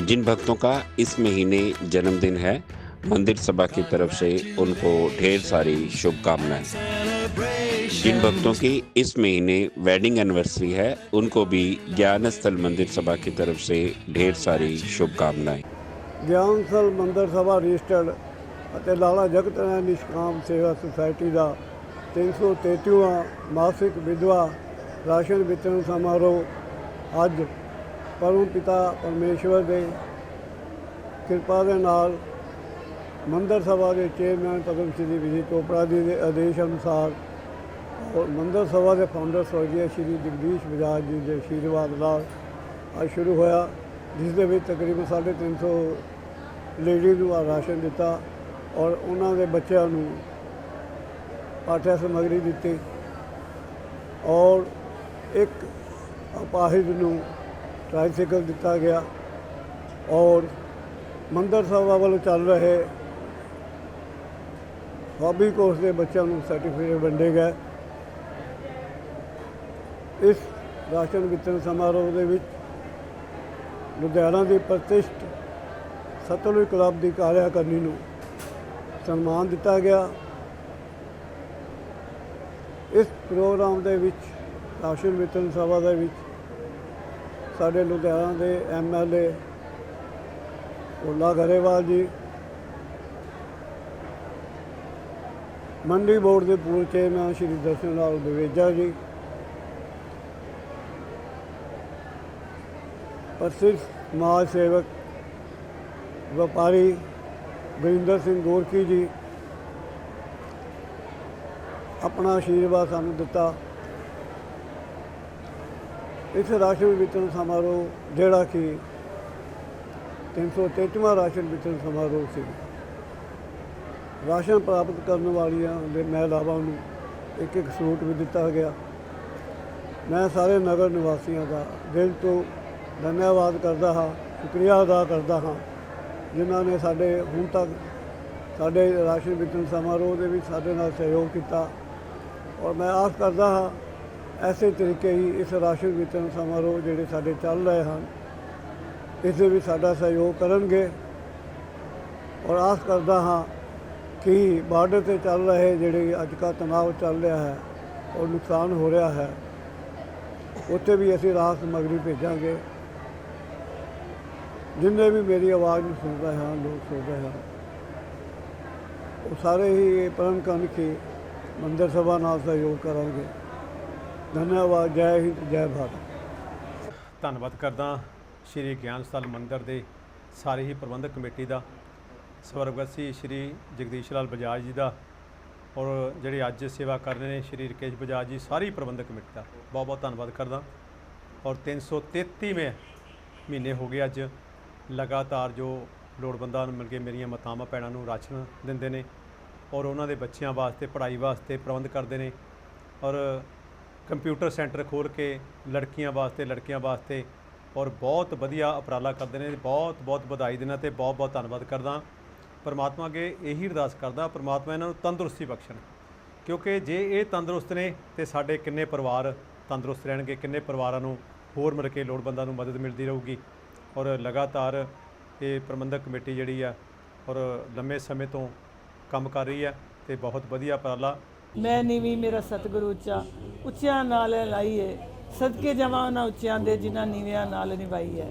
जिन भक्तों का इस महीने जन्मदिन है, मंदिर सभा की तरफ से उनको ढेर सारी शुभकामनाएं। जिन भक्तों की इस महीने वेडिंग एनिवर्सरी है, उनको भी ज्ञान स्थल मंदिर सभा की तरफ से ढेर सारी शुभकामनाएं। ਗਿਆਨਸਲ ਮੰਦਰ ਸਭਾ ਰਜਿਸਟਰਡ ਅਤੇ ਲਾਲਾ ਜਗਤ ਰਾਏ ਨਿਸ਼ਕਾਮ ਸੇਵਾ ਸੁਸਾਇਟੀ ਦਾ 333ਵਾਂ ਮਾਸਿਕ ਵਿਧਵਾ ਰਾਸ਼ਨ ਵਿਤਰਨ ਸਮਾਰੋਹ ਅੱਜ ਪਰਮ ਪਿਤਾ ਪਰਮੇਸ਼ਵਰ ਦੇ ਕਿਰਪਾ ਦੇ ਨਾਲ ਮੰਦਰ ਸਭਾ ਦੇ ਚੇਅਰਮੈਨ ਪਦਮ ਸ਼੍ਰੀ ਵਿਜੇ ਚੋਪੜਾ ਜੀ ਦੇ ਆਦੇਸ਼ ਅਨੁਸਾਰ ਔਰ ਮੰਦਰ ਸਭਾ ਦੇ ਫਾਊਂਡਰ ਸਵਰਗੀ ਸ਼੍ਰੀ ਜਗਦੀਸ਼ ਬਜਾਜ ਜੀ ਦੇ ਆਸ਼ੀਰਵਾਦ ਨਾਲ ਅੱਜ ਸ਼ੁਰੂ ਹੋਇਆ, ਜਿਸ ਦੇ ਵਿੱਚ ਤਕਰੀਬਨ 350 ਲੇਡੀ ਨੂੰ ਰਾਸ਼ਨ ਦਿੱਤਾ ਔਰ ਉਹਨਾਂ ਦੇ ਬੱਚਿਆਂ ਨੂੰ ਪਾਠ्य ਸਮੱਗਰੀ ਦਿੱਤੀ ਔਰ ਇੱਕ ਅਪਾਹਿਜ ਨੂੰ ਟ੍ਰਾਈਸਾਈਕਲ ਦਿੱਤਾ ਗਿਆ ਔਰ ਮੰਦਰ ਸਭਾ ਵੱਲੋਂ ਚੱਲ ਰਹੇ ਹੌਬੀ ਕੋਰਸ ਦੇ ਬੱਚਿਆਂ ਨੂੰ ਸਰਟੀਫਿਕੇਟ ਵੰਡੇ ਗਏ। ਇਸ ਰਾਸ਼ਨ ਵਿਤਰਨ ਸਮਾਰੋਹ ਦੇ ਵਿੱਚ ਲੁਧਿਆਣਾ ਦੀ ਪ੍ਰਤਿਸ਼ਠ ਸਤਲੁਜ ਕਲੱਬ ਦੀ ਕਾਰਿਆਕਰਨੀ ਨੂੰ ਸਨਮਾਨ ਦਿੱਤਾ ਗਿਆ। ਇਸ ਪ੍ਰੋਗਰਾਮ ਦੇ ਵਿੱਚ ਰਾਸ਼ਨ ਵਿਤਰਨ ਸਭਾ ਦੇ ਵਿੱਚ ਸਾਡੇ ਲੁਧਿਆਣਾ ਦੇ MLA ਓਲਾ ਗਰੇਵਾਲ ਜੀ, ਮੰਡੀ ਬੋਰਡ ਦੇ ਪੂਰਵ ਚੇਅਰਮੈਨ ਸ਼੍ਰੀ ਦਰਸ਼ਨ ਲਾਲ ਦਵੇਜਾ ਜੀ, ਪ੍ਰਸਿੱਧ ਸਮਾਜ ਸੇਵਕ ਵਪਾਰੀ ਗੁਰਿੰਦਰ ਸਿੰਘ ਗੋਰਕੀ ਜੀ ਆਪਣਾ ਆਸ਼ੀਰਵਾਦ ਸਾਨੂੰ ਦਿੱਤਾ। ਇਸ ਰਾਸ਼ਨ ਵਿਤਰਨ ਸਮਾਰੋਹ ਜਿਹੜਾ ਕਿ 333ਵਾਂ ਰਾਸ਼ਨ ਵਿਤਰਨ ਸਮਾਰੋਹ ਸੀ, ਰਾਸ਼ਨ ਪ੍ਰਾਪਤ ਕਰਨ ਵਾਲੀਆਂ ਦੇ ਮਹਿਲਾਵਾਂ ਨੂੰ ਇੱਕ ਇੱਕ ਸੂਟ ਵੀ ਦਿੱਤਾ ਗਿਆ। ਮੈਂ ਸਾਰੇ ਨਗਰ ਨਿਵਾਸੀਆਂ ਦਾ ਦਿਲ ਤੋਂ ਧੰਨਵਾਦ ਕਰਦਾ ਹਾਂ, ਸ਼ੁਕਰੀਆ ਅਦਾ ਕਰਦਾ ਹਾਂ, ਜਿਨ੍ਹਾਂ ਨੇ ਸਾਡੇ ਹੁਣ ਤੱਕ ਸਾਡੇ ਰਾਸ਼ਨ ਵਿਤਰਨ ਸਮਾਰੋਹ ਦੇ ਵਿੱਚ ਸਾਡੇ ਨਾਲ ਸਹਿਯੋਗ ਕੀਤਾ ਔਰ ਮੈਂ ਆਸ ਕਰਦਾ ਹਾਂ ਐਸੇ ਤਰੀਕੇ ਹੀ ਇਸ ਰਾਸ਼ਨ ਵਿਤਰਨ ਸਮਾਰੋਹ ਜਿਹੜੇ ਸਾਡੇ ਚੱਲ ਰਹੇ ਹਨ ਇਸ ਦੇ ਵਿੱਚ ਸਾਡਾ ਸਹਿਯੋਗ ਕਰਨਗੇ ਔਰ ਆਸ ਕਰਦਾ ਹਾਂ ਕਿ ਬਾਰਡਰ 'ਤੇ ਚੱਲ ਰਹੇ ਜਿਹੜੇ ਅੱਜ ਕੱਲ੍ਹ ਤਣਾਅ ਚੱਲ ਰਿਹਾ ਹੈ ਔਰ ਨੁਕਸਾਨ ਹੋ ਰਿਹਾ ਹੈ, ਉੱਥੇ ਵੀ ਅਸੀਂ ਰਾਹਤ ਸਮੱਗਰੀ ਭੇਜਾਂਗੇ। ਜਿੰਨੇ ਵੀ ਮੇਰੀ ਆਵਾਜ਼ ਨੂੰ ਸੁਣ ਰਹੇ ਹਨ, ਲੋਕ ਸੁਣ ਰਹੇ ਹਨ, ਉਹ ਸਾਰੇ ਹੀ ਇਹ ਪ੍ਰਣ ਕਰਨ ਕਿ ਮੰਦਰ ਸਭਾ ਨਾਲ ਸਹਿਯੋਗ ਕਰਾਂਗੇ। ਧੰਨਵਾਦ। ਜੈ ਹਿੰਦ, ਜੈ ਭਾਰਤ। ਧੰਨਵਾਦ ਕਰਦਾ ਸ਼੍ਰੀ ਗਿਆਨ ਸਥਲ ਮੰਦਰ ਦੇ ਸਾਰੇ ਹੀ ਪ੍ਰਬੰਧਕ ਕਮੇਟੀ ਦਾ, ਸਵਰਗਵਾਸੀ ਸ਼੍ਰੀ ਜਗਦੀਸ਼ ਲਾਲ ਬਜਾਜ ਜੀ ਦਾ ਔਰ ਜਿਹੜੇ ਅੱਜ ਸੇਵਾ ਕਰ ਰਹੇ ਨੇ ਸ਼੍ਰੀ ਰਕੇਸ਼ ਬਜਾਜ ਜੀ, ਸਾਰੀ ਪ੍ਰਬੰਧਕ ਕਮੇਟੀ ਦਾ ਬਹੁਤ ਬਹੁਤ ਧੰਨਵਾਦ ਕਰਦਾ। ਔਰ 333ਵੇਂ ਮਹੀਨੇ ਹੋ ਗਏ ਅੱਜ ਲਗਾਤਾਰ ਜੋ ਲੋੜਵੰਦਾਂ ਨੂੰ ਮਿਲ ਕੇ ਮੇਰੀਆਂ ਮਾਤਾਵਾਂ ਭੈਣਾਂ ਨੂੰ ਰਾਸ਼ਨ ਦਿੰਦੇ ਨੇ ਔਰ ਉਹਨਾਂ ਦੇ ਬੱਚਿਆਂ ਵਾਸਤੇ ਪੜ੍ਹਾਈ ਵਾਸਤੇ ਪ੍ਰਬੰਧ ਕਰਦੇ ਨੇ ਔਰ ਕੰਪਿਊਟਰ ਸੈਂਟਰ ਖੋਲ੍ਹ ਕੇ ਲੜਕੀਆਂ ਵਾਸਤੇ ਔਰ ਬਹੁਤ ਵਧੀਆ ਉਪਰਾਲਾ ਕਰਦੇ ਨੇ। ਬਹੁਤ ਬਹੁਤ ਵਧਾਈ ਦੇਣਾ ਅਤੇ ਬਹੁਤ ਬਹੁਤ ਧੰਨਵਾਦ ਕਰਦਾ। ਪਰਮਾਤਮਾ ਅੱਗੇ ਇਹੀ ਅਰਦਾਸ ਕਰਦਾ, ਪਰਮਾਤਮਾ ਇਹਨਾਂ ਨੂੰ ਤੰਦਰੁਸਤੀ ਬਖਸ਼ਣ, ਕਿਉਂਕਿ ਜੇ ਇਹ ਤੰਦਰੁਸਤ ਨੇ ਤਾਂ ਸਾਡੇ ਕਿੰਨੇ ਪਰਿਵਾਰ ਤੰਦਰੁਸਤ ਰਹਿਣਗੇ, ਕਿੰਨੇ ਪਰਿਵਾਰਾਂ ਨੂੰ ਹੋਰ ਮਿਲ ਕੇ ਲੋੜਵੰਦਾਂ ਨੂੰ ਮਦਦ ਮਿਲਦੀ ਰਹੂਗੀ। ਔਰ ਲਗਾਤਾਰ ਇਹ ਪ੍ਰਬੰਧਕ ਕਮੇਟੀ ਜਿਹੜੀ ਆ ਔਰ ਲੰਮੇ ਸਮੇਂ ਤੋਂ ਕੰਮ ਕਰ ਰਹੀ ਹੈ ਅਤੇ ਬਹੁਤ ਵਧੀਆ ਉਪਰਾਲਾ। ਮੈਂ ਨੀਵੀਂ ਮੇਰਾ ਸਤਿਗੁਰੂ ਉੱਚਾ, ਉੱਚਿਆਂ ਨਾਲ ਲਾਈਏ, सदके जवाना उच्चियां दे जिन्हें नीवियां नाल निभाई है।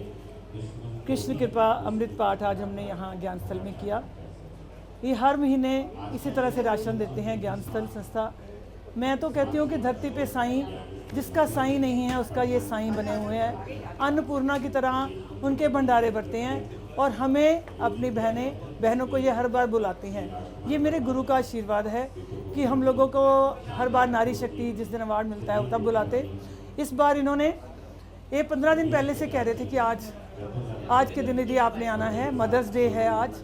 कृष्ण कृपा अमृत पाठ आज हमने यहाँ ज्ञान स्थल में किया। ये हर महीने इसी तरह से राशन देते हैं ज्ञान स्थल संस्था। मैं तो कहती हूँ कि धरती पे साईं, जिसका साईं नहीं है उसका ये साईं बने हुए हैं। अन्नपूर्णा की तरह उनके भंडारे भरते हैं और हमें अपनी बहनों को ये हर बार बुलाते हैं। ये मेरे गुरु का आशीर्वाद है कि हम लोगों को हर बार नारी शक्ति जिस दिन अवार्ड मिलता है तब बुलाते। इस बार इन्होंने ये 15 दिन पहले से कह रहे थे कि आज के दिन यदि आपने आना है, मदर्स डे है आज।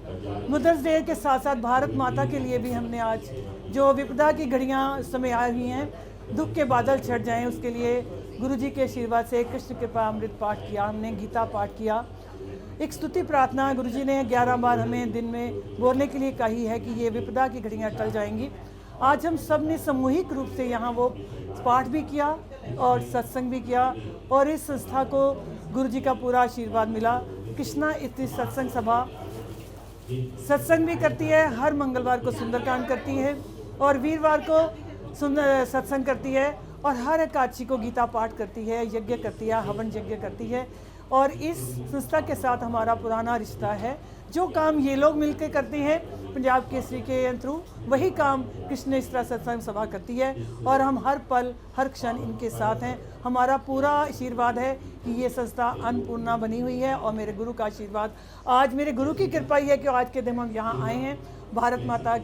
मदर्स डे के साथ साथ भारत माता के लिए भी हमने आज जो विपदा की घड़ियाँ इस समय आई हुई हैं, दुख के बादल छट जाएं, उसके लिए गुरु जी के आशीर्वाद से कृष्ण कृपा अमृत पाठ किया हमने, गीता पाठ किया, एक स्तुति प्रार्थना गुरु जी ने 11 बार हमें दिन में बोलने के लिए कही है कि ये विपदा की घड़ियाँ टल जाएंगी। आज हम सब ने सामूहिक रूप से यहाँ वो पाठ भी किया और सत्संग भी किया और इस संस्था को गुरु जी का पूरा आशीर्वाद मिला। कृष्णा इतनी सत्संग सभा सत्संग भी करती है, हर मंगलवार को सुंदरकांड करती है और वीरवार को सुंदर सत्संग करती है और हर एकादशी को गीता पाठ करती है, यज्ञ करती है, हवन यज्ञ करती है। और इस संस्था के साथ हमारा पुराना रिश्ता है। जो काम ये लोग मिलकर करते हैं पंजाब केसरी के थ्रू, वही काम कृष्ण इस तरह सत्संग सभा करती है और हम हर पल हर क्षण इनके साथ हैं। हमारा पूरा आशीर्वाद है कि ये संस्था अन्नपूर्णा बनी हुई है और मेरे गुरु का आशीर्वाद, आज मेरे गुरु की कृपा ही है कि आज के दिन हम यहाँ आए हैं। भारत माता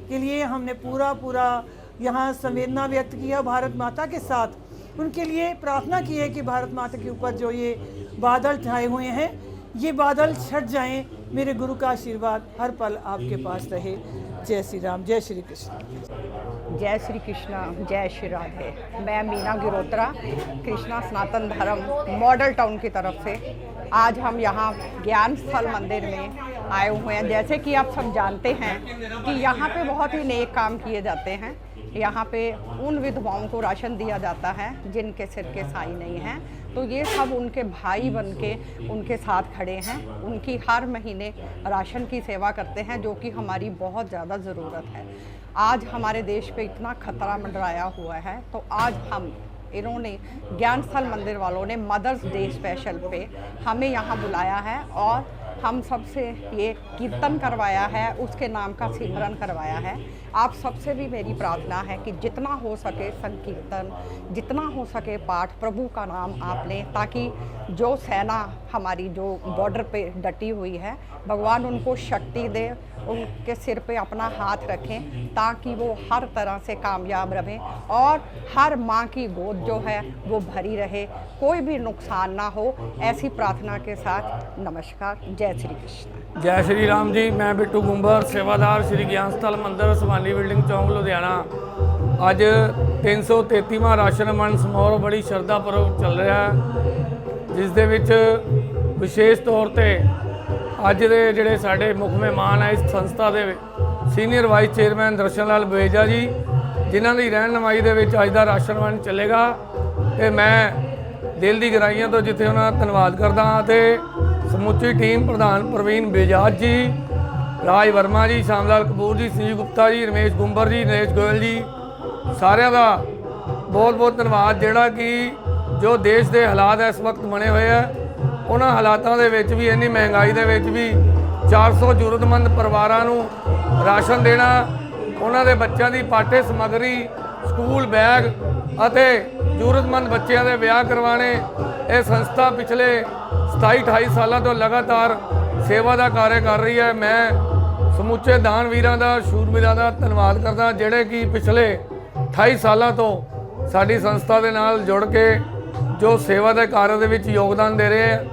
के लिए हमने पूरा यहाँ संवेदना व्यक्त किया, भारत माता के साथ उनके लिए प्रार्थना की है कि भारत माता के ऊपर जो ये बादल छाए हुए हैं, ये बादल छट जाएं। मेरे गुरु का आशीर्वाद हर पल आपके पास रहे। जय श्री राम, जय श्री कृष्ण। जय श्री कृष्णा, जय श्री राधे। मैं मीना गिरोत्रा, कृष्णा सनातन धर्म मॉडल टाउन की तरफ से आज हम यहाँ ज्ञान स्थल मंदिर में आए हुए हैं। जैसे कि आप सब जानते हैं कि यहाँ पे बहुत ही नेक काम किए जाते हैं। यहाँ पे उन विधवाओं को राशन दिया जाता है जिनके सिर के साई नहीं हैं, तो ये सब उनके भाई बन के उनके साथ खड़े हैं, उनकी हर महीने राशन की सेवा करते हैं, जो कि हमारी बहुत ज़्यादा ज़रूरत है। आज हमारे देश पे इतना खतरा मंडराया हुआ है, तो आज इन्होंने ज्ञान स्थल मंदिर वालों ने मदर्स डे स्पेशल पे हमें यहाँ बुलाया है और हम सबसे ये कीर्तन करवाया है, उसके नाम का सिमरन करवाया है। आप सबसे भी मेरी प्रार्थना है कि जितना हो सके संकीर्तन, जितना हो सके पाठ, प्रभु का नाम आप लें, ताकि जो सेना हमारी जो बॉर्डर पे डटी हुई है, भगवान उनको शक्ति दे, उनके सिर पे अपना हाथ रखें ताकि वो हर तरह से कामयाब रहें और हर माँ की गोद जो है वो भरी रहे, कोई भी नुकसान ना हो। ऐसी प्रार्थना के साथ नमस्कार, जय श्री कृष्ण। जय श्री राम जी। मैं बिट्टू गुंबर, सेवादार श्री ज्ञान स्थल मंदिर सवानी बिल्डिंग चौंक लुधियाना। ਅੱਜ 333ਵਾਂ ਰਾਸ਼ਨ ਵੰਡ ਸਮਾਰੋਹ ਬੜੀ ਸ਼ਰਧਾ ਪੂਰਵਕ ਚੱਲ ਰਿਹਾ ਹੈ, ਜਿਸ ਦੇ ਵਿੱਚ ਵਿਸ਼ੇਸ਼ ਤੌਰ ਤੇ ਅੱਜ ਦੇ ਜਿਹੜੇ ਸਾਡੇ ਮੁੱਖ ਮਹਿਮਾਨ ਹੈ ਇਸ ਸੰਸਥਾ ਦੇ ਸੀਨੀਅਰ ਵਾਈਸ ਚੇਅਰਮੈਨ ਦਰਸ਼ਨ ਲਾਲ ਬਵੇਜਾ ਜੀ, ਜਿਨ੍ਹਾਂ ਦੀ ਰਹਿਨੁਮਾਈ ਦੇ ਵਿੱਚ ਅੱਜ ਦਾ ਰਾਸ਼ਨ ਵੰਡ ਚੱਲੇਗਾ। ਤੇ ਮੈਂ ਦਿਲ ਦੀ ਗਹਿਰਾਈਆਂ ਤੋਂ ਜਿੱਥੇ ਉਹਨਾਂ ਦਾ ਧੰਨਵਾਦ ਕਰਦਾ ਹਾਂ ਤੇ ਸਮੁੱਚੀ ਟੀਮ ਪ੍ਰਧਾਨ ਪ੍ਰਵੀਨ ਬੇਜਾਜ ਜੀ, ਰਾਜ ਵਰਮਾ ਜੀ, ਸ਼ਾਮ ਲਾਲ ਕਪੂਰ ਜੀ, ਸੰਜੀਵ ਗੁਪਤਾ ਜੀ, ਰਮੇਸ਼ ਗੁੰਬਰ ਜੀ, ਨਰੇਸ਼ ਗੋਇਲ ਜੀ, ਸਾਰਿਆਂ ਦਾ ਬਹੁਤ ਬਹੁਤ ਧੰਨਵਾਦ। ਜਿਹੜਾ ਕਿ ਜੋ ਦੇਸ਼ ਦੇ ਹਾਲਾਤ ਇਸ ਵਕਤ ਬਣੇ ਹੋਏ ਆ, ਉਹਨਾਂ ਹਾਲਾਤਾਂ ਦੇ ਵਿੱਚ ਵੀ, ਇੰਨੀ ਮਹਿੰਗਾਈ ਦੇ ਵਿੱਚ ਵੀ 400 ਜ਼ਰੂਰਤਮੰਦ ਪਰਿਵਾਰਾਂ ਨੂੰ ਰਾਸ਼ਨ ਦੇਣਾ, ਉਹਨਾਂ ਦੇ ਬੱਚਿਆਂ ਦੀ ਪਾਠ्य ਸਮੱਗਰੀ, ਸਕੂਲ ਬੈਗ ਅਤੇ ਜ਼ਰੂਰਤਮੰਦ ਬੱਚਿਆਂ ਦੇ ਵਿਆਹ ਕਰਵਾਉਣੇ, ਇਹ ਸੰਸਥਾ ਪਿਛਲੇ 27-28 ਸਾਲਾਂ ਤੋਂ ਲਗਾਤਾਰ ਸੇਵਾ ਦਾ ਕਾਰਜ ਕਰ ਰਹੀ ਹੈ। ਮੈਂ ਸਮੁੱਚੇ ਦਾਨ ਵੀਰਾਂ ਦਾ, ਸ਼ੂਰਵੀਰਾਂ ਦਾ ਧੰਨਵਾਦ ਕਰਦਾ, ਜਿਹੜੇ ਕਿ ਪਿਛਲੇ 28 ਸਾਲਾਂ ਤੋਂ ਸਾਡੀ ਸੰਸਥਾ ਦੇ ਨਾਲ ਜੁੜ ਕੇ ਜੋ ਸੇਵਾ ਦੇ ਕਾਰਜ ਦੇ ਵਿੱਚ ਯੋਗਦਾਨ ਦੇ ਰਹੇ ਹੈ।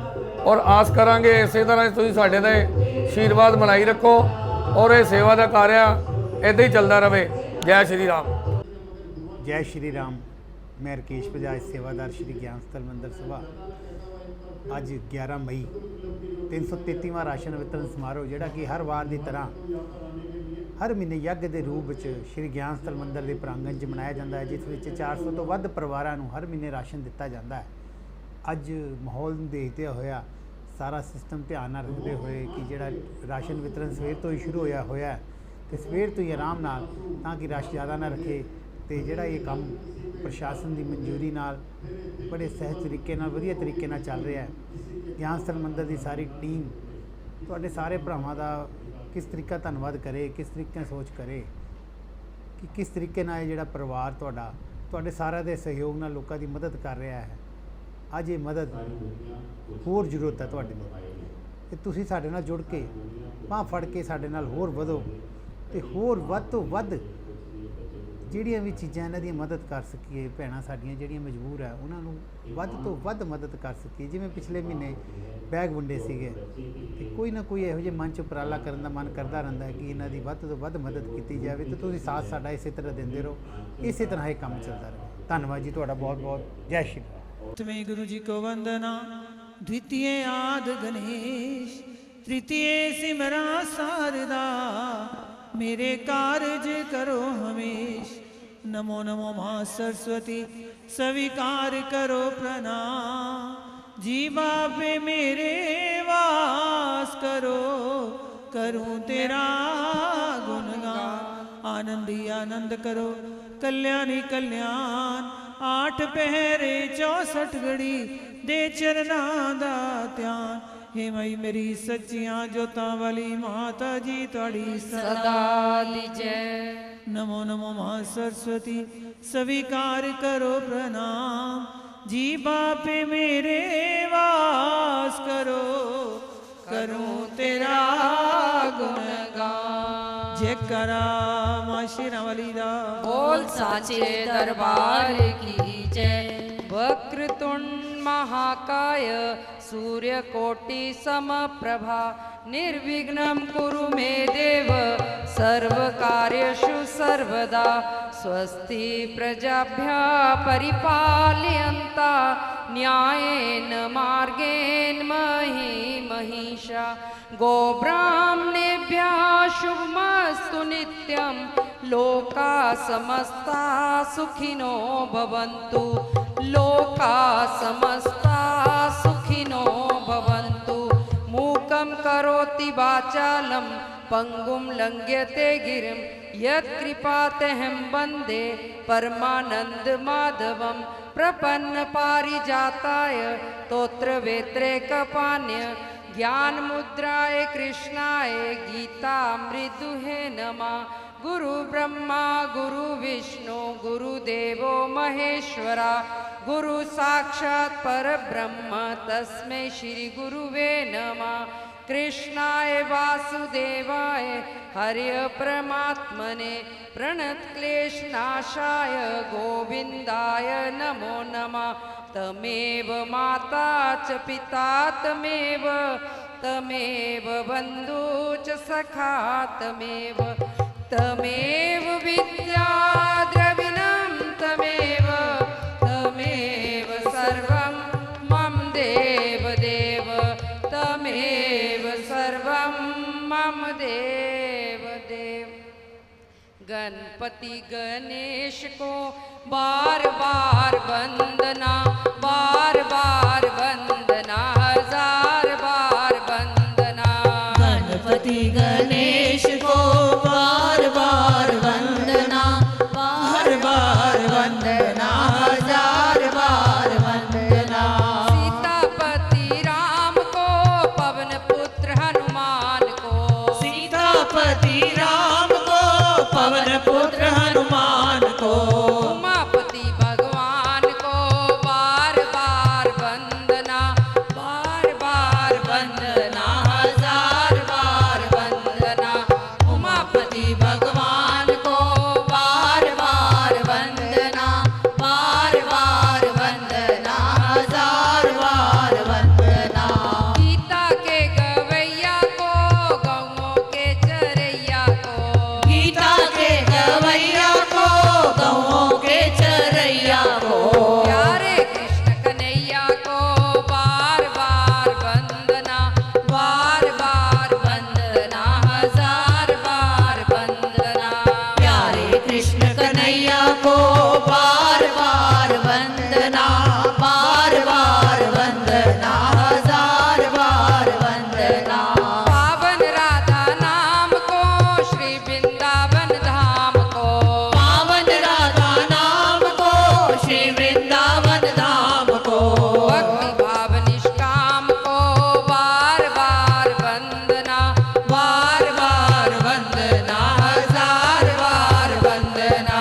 ਔਰ ਆਸ ਕਰਾਂਗੇ ਇਸੇ ਤਰ੍ਹਾਂ ਤੁਸੀਂ ਸਾਡੇ ਦੇ ਆਸ਼ੀਰਵਾਦ ਬਣਾਈ ਰੱਖੋ ਔਰ ਇਹ ਸੇਵਾ ਦਾ ਕਾਰਜ ਇੱਦਾਂ ਹੀ ਚੱਲਦਾ ਰਹੇ। ਜੈ ਸ਼੍ਰੀ ਰਾਮ। जय श्री राम। मैं रकेश बजाज, सेवादार श्री ज्ञान स्थल मंदिर सभा। अज 11 मई 333वां राशन वितरण समारोह, जोड़ा कि हर वार की तरह हर महीने यज्ञ के रूप में श्री ज्ञान स्थल मंदिर के प्रांगण च मनाया जाता है, जिस विच 400 तो वध परिवारों को हर महीने राशन दिता जाता है। अज माहौल देखते होया सारा सिस्टम ध्यान नाल रखते हुए कि जोड़ा राशन वितरण सवेर तो ही शुरू होया है तो सवेर तो ही आराम नाल, ताकि रश ज़्यादा ना रखे, तो जोड़ा ये काम प्रशासन की मंजूरी नाल बड़े सहज तरीके नाल, वधिया तरीके नाल चल रहा है। ज्ञान स्थल मंदिर की सारी टीम तुहाडे सारे भरावां दा किस तरीका धन्नवाद करे, किस तरीके सोच करे कि किस तरीके नाल जोड़ा परिवार तुहाडे सारे दे सहयोग नाल लोकां दी मदद कर रहा है। अज ये मदद होर जरूरत है तुहाडे नूं, ते तुसीं साडे नाल जुड़ के बांह फड़ के साडे नाल होर वधो ते होर वध तो वध ਜਿਹੜੀਆਂ ਵੀ ਚੀਜ਼ਾਂ ਇਹਨਾਂ ਦੀ ਮਦਦ ਕਰ ਸਕੀਏ। ਭੈਣਾਂ ਸਾਡੀਆਂ ਜਿਹੜੀਆਂ ਮਜਬੂਰ ਹੈ ਉਹਨਾਂ ਨੂੰ ਵੱਧ ਤੋਂ ਵੱਧ ਮਦਦ ਕਰ ਸਕੀਏ। ਜਿਵੇਂ ਪਿਛਲੇ ਮਹੀਨੇ ਬੈਗ ਵੰਡੇ ਸੀਗੇ ਤੇ ਕੋਈ ਨਾ ਕੋਈ ਇਹੋ ਜਿਹੇ ਮਨ 'ਚ ਉਪਰਾਲਾ ਕਰਨ ਦਾ ਮਨ ਕਰਦਾ ਰਹਿੰਦਾ ਹੈ ਕਿ ਇਹਨਾਂ ਦੀ ਵੱਧ ਤੋਂ ਵੱਧ ਮਦਦ ਕੀਤੀ ਜਾਵੇ, ਤੇ ਤੁਸੀਂ ਸਾਥ ਸਾਡਾ ਇਸੇ ਤਰ੍ਹਾਂ ਦਿੰਦੇ ਰਹੋ, ਇਸੇ ਤਰ੍ਹਾਂ ਇਹ ਕੰਮ ਚੱਲਦਾ ਰਹੇ। ਧੰਨਵਾਦ ਜੀ ਤੁਹਾਡਾ ਬਹੁਤ ਬਹੁਤ। ਜੈ ਸ਼੍ਰੀ ਰਾਮ। तुम्हें गुरु जी को वंदना, द्वितीय आद गणेश, तृतीय सिमरा शारदा, मेरे कारज करो हमेश। नमो नमो माँ सरस्वती, स्वीकार करो प्रणाम। जीवा पे मेरे वा वास करो, करूं तेरा गुणगान। आनंद ही आनंद करो, कल्याणी कल्याण। 8 पहरे 64 घड़ी दे चरना दा ध्यान। हे मई मेरी सच्चियां जोतां वाली माता जी तुहाड़ी सदा दी जय। नमो नमो मां सरस्वती, स्वीकार करो प्रणाम। जी बापे मेरे वास करो, करूं तेरा गुणगान। जयकारा मां शेरां वाली दा। बोल साचे दरबार की जय। वक्रतुंड महाकाय सूर्यकोटि समप्रभा निर्विघ्नं कुरु मे देव सर्वकार्येषु सर्वदा। स्वस्ति प्रजाभ्यः परिपालयन्ता न्यायेन मार्गेण मही महिषा। गोब्राह्मणेभ्यः शुभमस्तु नित्यं। लोका समस्ता सुखिनो भवन्तु। लोका समस्ता सुखिनो भवन्तु। मूकं करोति वाचालं पंगुं लंघ्यते गिरिं। यत्कृपातेऽहं वन्दे परमानंद माधवं। प्रपन्न पारिजाताय तोत्रवेत्रैकपाण्य ज्ञान मुद्राय कृष्णाय गीतामृतदुहे नमः। गुरु ब्रह्मा गुरु विष्णु गुरुदेवो महेश्वरा। गुरु साक्षात् परब्रह्म तस्मै श्री गुरुवे नमः। कृष्णाय वासुदेवाय हरये परमात्मने प्रणतक्लेशनाशाय गोविन्दाय नमो नमः। तमेव माता च पिता तमेव, तमेव बन्धु च सखा तमेव, तमेव विद्या द्रविणं तमेव, तमेव सर्वं मम देव देव, तमेव सर्वं मम देव देव। गणपति गणेश को बार बार वंदना, बार बार वंदना, 1000 बार वंदना। गणपति गणेश को बार बार वंदना, बार बार वंदना, 1000 बार वंदना। सीतापति राम को पवन पुत्र हनुमान को, सीतापति राम को पवन पुत्र हनुमान को। उमापति भगवान को बार बार वंदना, बार बार वंदना, 1000 बार वंदना। उमापति भगवान को बार बार वंदना, बार बार वंदना, 1000 बार वंदना। गीता के गवैया को गौओं के चरैया को, गीता के गवैया को गौओं के चरैया को। प्यारे कृष्ण कन्हैया को बार बार वंदना, बार बार वंदना, 1000 बार वंदना। प्यारे कृष्ण कन्हैया को बार बार वंदना, बार बार वंदना, 1000 बार वंदना। पावन राधा नाम को श्री वृंदावन धाम को, पावन राधा नाम को श्री वृंदावन धाम को। भक्ति भाव निष्काम को बार बार वंदना, बार बार वंदना, 1000 बार वंदना।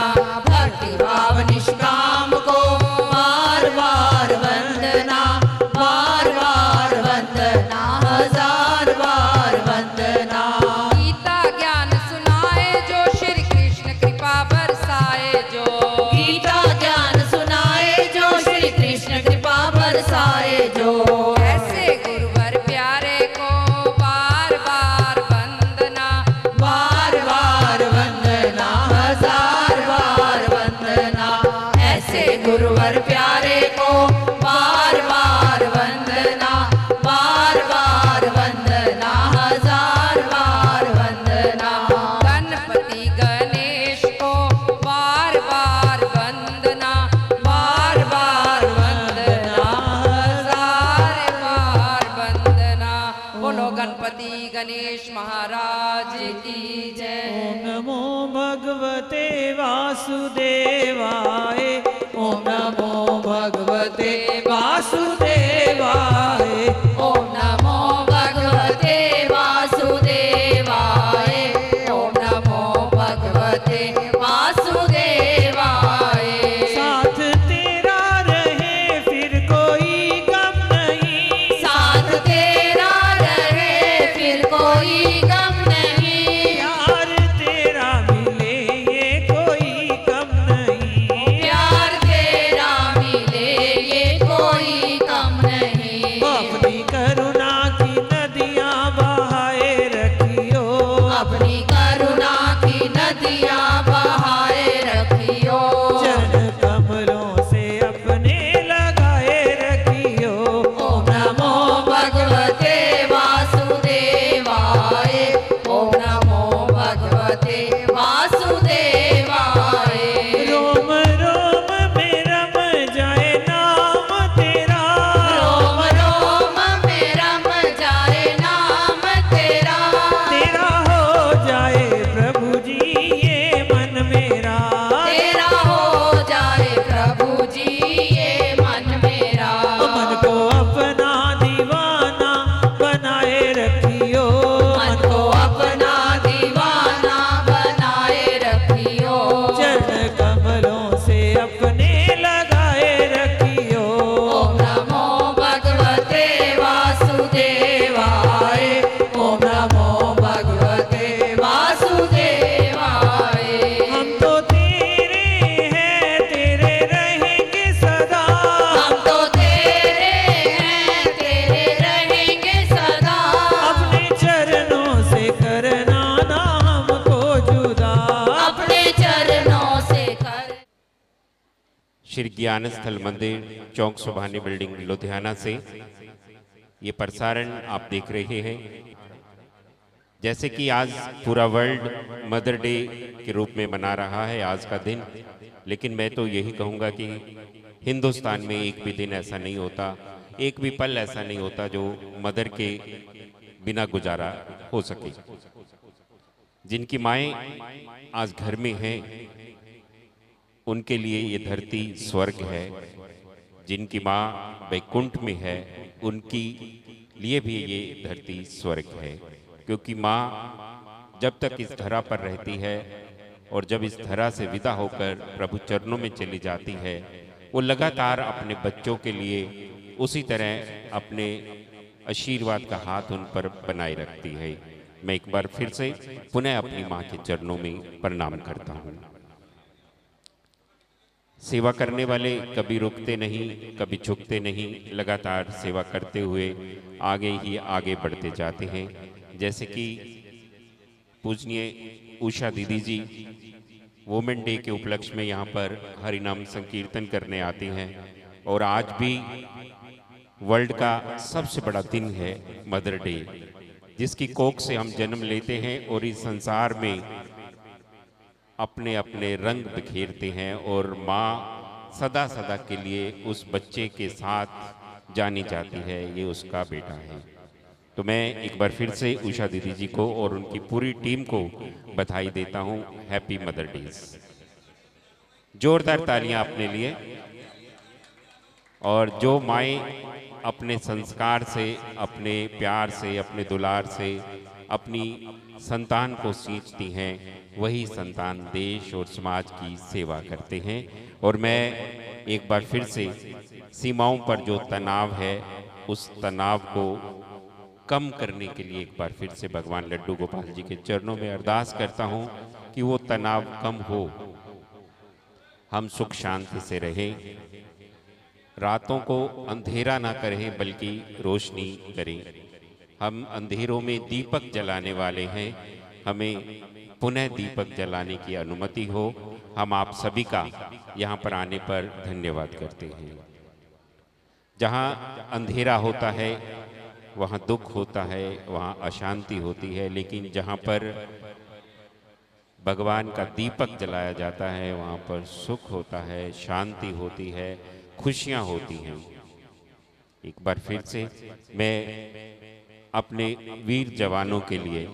भक्ति भाव निष्काम को बार बार वंदना, बार बार वंदना, 1000 बार वंदना। गीता ज्ञान सुनाए जो श्री कृष्ण कृपा बरसाए जो, गीता ज्ञान सुनाए जो श्री कृष्ण कृपा बरसाए जो। ऐसे गुरुवर प्यारे को बार बार वंदना, बार बार वंदना, 1000 बार वंदना। ऐसे गुरुवर प्यारे को बार बार वंदना, बार बार वंदना, 1000 बार वंदना। गणपति गणेश को बार बार वंदना, बार बार वंदना, 1000 बार वंदना। गणपति गणेश महाराज की जय। ओम नमो भगवते वासुदेवाय। ओम नमो भगवते वासुदेवाय। ओम नमो भगवते वासुदेवाय। ओम नमो भगवते वासुदेवाय। साथ तेरा रहे फिर कोई गम नहीं। साथ तेरा रहे फिर कोई गम नहीं। प्यार तेरा मिले ये कोई कम नहीं। प्यार तेरा मिले ये कोई कम नहीं। अपनी करुणा की नदियाँ बहाए रखियो। अपनी करुणा की नदियाँ बहाए रखियो। चरण कमलों से अपने लगाए रखियो। ओम नमो भगवते वासुदेवाय। ओम नमो भगवते वासुदेवाय। रोम रोम में रम जाए नाम तेरा। रोम रोम में रम जाए नाम तेरा। तेरा हो जाए प्रभु जी ये मन मेरा। तेरा हो जाए प्रभु जी ये मन मेरा। मन को अपना दीवाना बनाए रखियो। मन को अपना दीवाना बनाए रखियो। चरण कमलों से अपने लगाए रखियो। ओम नमो भगवते वासुदेवाय। ओम नमो भगवते वासुदेवाय। हम तो तेरे हैं तेरे रहेंगे सदा। हम तो तेरे हैं तेरे रहेंगे सदा। अपने चरणों से करना ना हमको जुदा। अपने चरणों से कर। श्री ज्ञान स्थल मंदिर चौक सुभानी बिल्डिंग लुधियाना से ये प्रसारण आप देख रहे हैं। जैसे कि आज पूरा वर्ल्ड मदर डे के रूप में मना रहा है आज का दिन, लेकिन मैं तो यही कहूँगा कि हिंदुस्तान में एक भी दिन ऐसा नहीं होता, एक भी पल ऐसा नहीं होता जो मदर के बिना गुजारा हो सके। जिनकी माएँ आज घर में हैं उनके लिए ये धरती स्वर्ग है। जिनकी माँ वैकुंठ में है उनकी लिए भी ये धरती स्वर्ग है, क्योंकि माँ जब तक इस धरा पर रहती है और जब इस धरा से विदा होकर प्रभु चरणों में चली जाती है, वो लगातार अपने बच्चों के लिए उसी तरह अपने आशीर्वाद का हाथ उन पर बनाए रखती है। मैं एक बार फिर से पुनः अपनी माँ के चरणों में प्रणाम करता हूँ। सेवा करने वाले कभी रुकते नहीं, कभी झुकते नहीं, लगातार सेवा करते हुए आगे ही आगे बढ़ते जाते हैं। जैसे कि पूजनीय उषा दीदी जी वुमेन डे के उपलक्ष्य में यहाँ पर हरिनाम संकीर्तन करने आती हैं, और आज भी वर्ल्ड का सबसे बड़ा दिन है मदर डे, जिसकी कोख से हम जन्म लेते हैं और इस संसार में अपने अपने रंग बिखेरते हैं, और माँ सदा सदा के लिए उस बच्चे के साथ जानी जाती है, ये उसका बेटा है। तो मैं एक बार फिर से उषा दीदी जी को और उनकी पूरी टीम को बधाई देता हूँ। Happy mother days. जोरदार तालियां अपने लिए। और जो माएँ अपने संस्कार से, अपने प्यार से, अपने दुलार से अपनी संतान को सींचती हैं, वही संतान देश और समाज की सेवा करते हैं। और मैं एक बार फिर से सीमाओं पर जो तनाव है उस तनाव को कम करने के लिए एक बार फिर से भगवान लड्डू गोपाल जी के चरणों में अरदास करता हूँ कि वो तनाव कम हो, हम सुख शांति से रहें, रातों को अंधेरा ना करें बल्कि रोशनी करें। हम अंधेरों में दीपक जलाने वाले हैं, हमें पुनः दीपक जलाने की अनुमति हो। हम आप सभी का यहाँ पर आने पर धन्यवाद करते हैं। जहाँ अंधेरा होता है वहाँ दुख होता है, वहाँ अशांति होती है, लेकिन जहाँ पर भगवान का दीपक जलाया जाता है वहाँ पर सुख होता है, शांति होती है, खुशियाँ होती हैं। एक बार फिर से मैं अपने वीर जवानों के लिए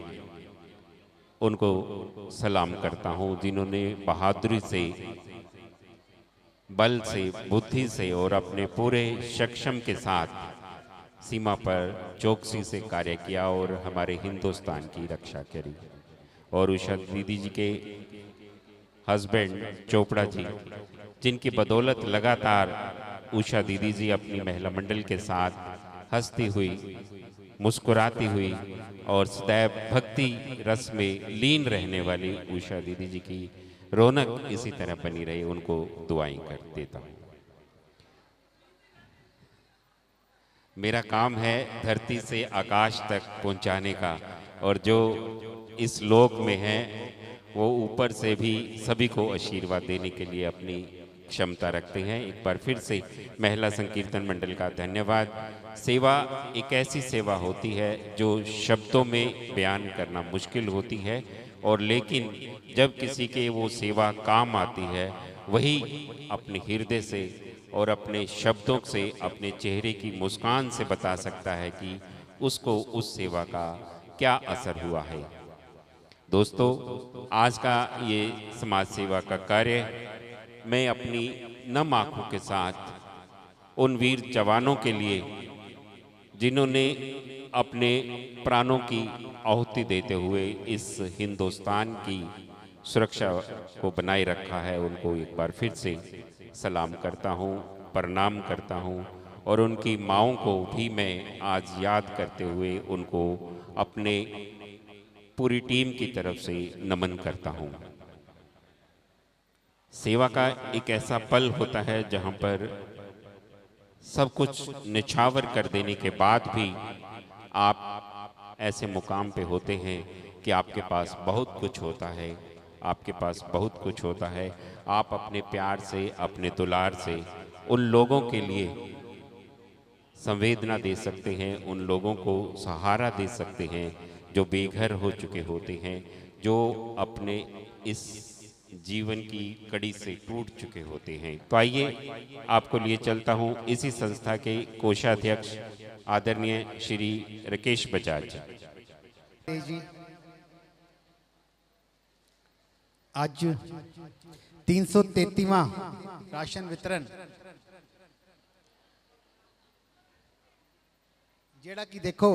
उनको सलाम करता हूँ, जिन्होंने बहादुरी से, बल से, बुद्धि से और अपने पूरे सक्षम के साथ सीमा पर चौकसी से कार्य किया और हमारे हिंदुस्तान की रक्षा करी। और उषा दीदी जी के हस्बैंड चोपड़ा जी, जिनकी बदौलत लगातार उषा दीदी जी अपनी महिला मंडल के साथ हंसती हुई, मुस्कुराती हुई और सदैव भक्ति रस में लीन रहने वाली उषा दीदी जी की रौनक इसी तरह बनी रही, उनको दुआएं कर देता हूँ। मेरा काम है धरती से आकाश तक पहुंचाने का, और जो इस लोक में है वो ऊपर से भी सभी को आशीर्वाद देने के लिए अपनी क्षमता रखते हैं। एक बार फिर से महिला संकीर्तन मंडल का धन्यवाद। सेवा एक ऐसी सेवा होती है जो शब्दों में बयान करना मुश्किल होती है, और लेकिन जब किसी के वो सेवा काम आती है, वही अपने हृदय से और अपने शब्दों से, अपने चेहरे की मुस्कान से बता सकता है कि उसको उस सेवा का क्या असर हुआ है। दोस्तों, आज का ये समाज सेवा का कार्य मैं अपनी नम आँखों के साथ उन वीर जवानों के लिए, जिन्होंने अपने प्राणों की आहुति देते हुए इस हिंदुस्तान की सुरक्षा को बनाए रखा है, उनको एक बार फिर से सलाम करता हूँ, प्रणाम करता हूँ। और उनकी माँओं को भी मैं आज याद करते हुए उनको अपने पूरी टीम की तरफ से नमन करता हूँ। सेवा का एक ऐसा पल होता है जहाँ पर सब कुछ निछावर कर देने के बाद भी आप ऐसे मुकाम पे होते हैं कि आपके पास बहुत कुछ होता है, आपके पास बहुत कुछ होता है। आप अपने प्यार से, अपने दुलार से उन लोगों के लिए संवेदना दे सकते हैं, उन लोगों को सहारा दे सकते हैं जो बेघर हो चुके होते हैं, जो अपने इस जीवन की कड़ी से टूट चुके होते हैं। तो आइए आपको लिए चलता हूं इसी संस्था के कोषाध्यक्ष आदरणीय श्री राकेश बजाज जी। आज 333वां राशन वितरण ਜਿਹੜਾ ਕਿ ਦੇਖੋ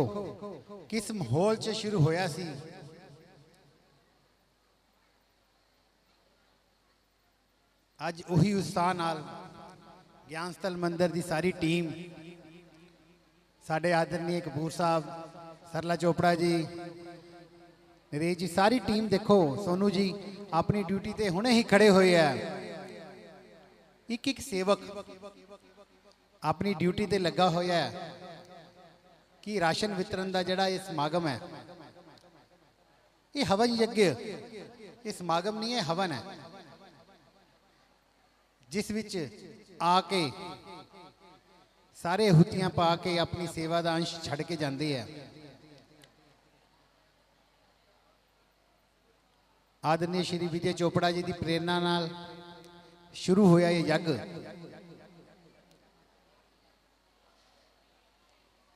ਕਿਸ ਮਾਹੌਲ 'ਚ ਸ਼ੁਰੂ ਹੋਇਆ ਸੀ। ਅੱਜ ਉਹੀ ਉਤਸ਼ਾਹ ਨਾਲ ਗਿਆਨ ਸਥਲ ਮੰਦਿਰ ਦੀ ਸਾਰੀ ਟੀਮ, ਸਾਡੇ ਆਦਰਨੀय ਕਪੂਰ ਸਾਹਿਬ, ਸਰਲਾ ਚੋਪੜਾ ਜੀ, ਨਰੇਸ਼ ਜੀ, ਸਾਰੀ ਟੀਮ ਦੇਖੋ, ਸੋਨੂ ਜੀ ਆਪਣੀ ਡਿਊਟੀ ਤੇ ਹੁਣੇ ਹੀ ਖੜੇ ਹੋਏ ਆ। ਇੱਕ ਇੱਕ ਸੇਵਕ ਆਪਣੀ ਡਿਊਟੀ ਤੇ ਲੱਗਾ ਹੋਇਆ ਹੈ कि राशन वितरण का जोड़ा ये समागम है, ये हवन यज्ञ, ये समागम नहीं है, हवन है, जिस विच आके सारे हुतियां पा के अपनी सेवा का अंश छड़ के जाते हैं। आदरणीय श्री विजय चोपड़ा जी की प्रेरणा नाल शुरू होया ये यज्ञ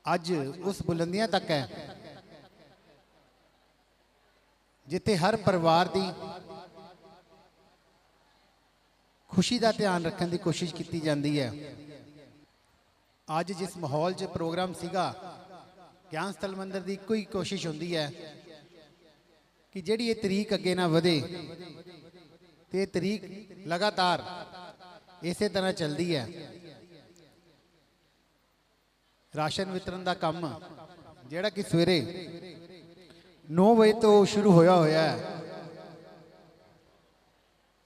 अज उस बुलंदियां तक है जिथे हर परिवार की खुशी का ध्यान रखने की कोशिश की जाती है। अज जिस माहौल च प्रोग्राम सीगा, ज्ञान स्थल मंदिर की कोई कोशिश होती है कि जिहड़ी ये तरीक अगे ना वधे, तो ये तरीक लगातार इस तरह चलती है। राशन वितरण का काम जिहड़ा कि सवेरे 9 बजे तो शुरू होया होया है,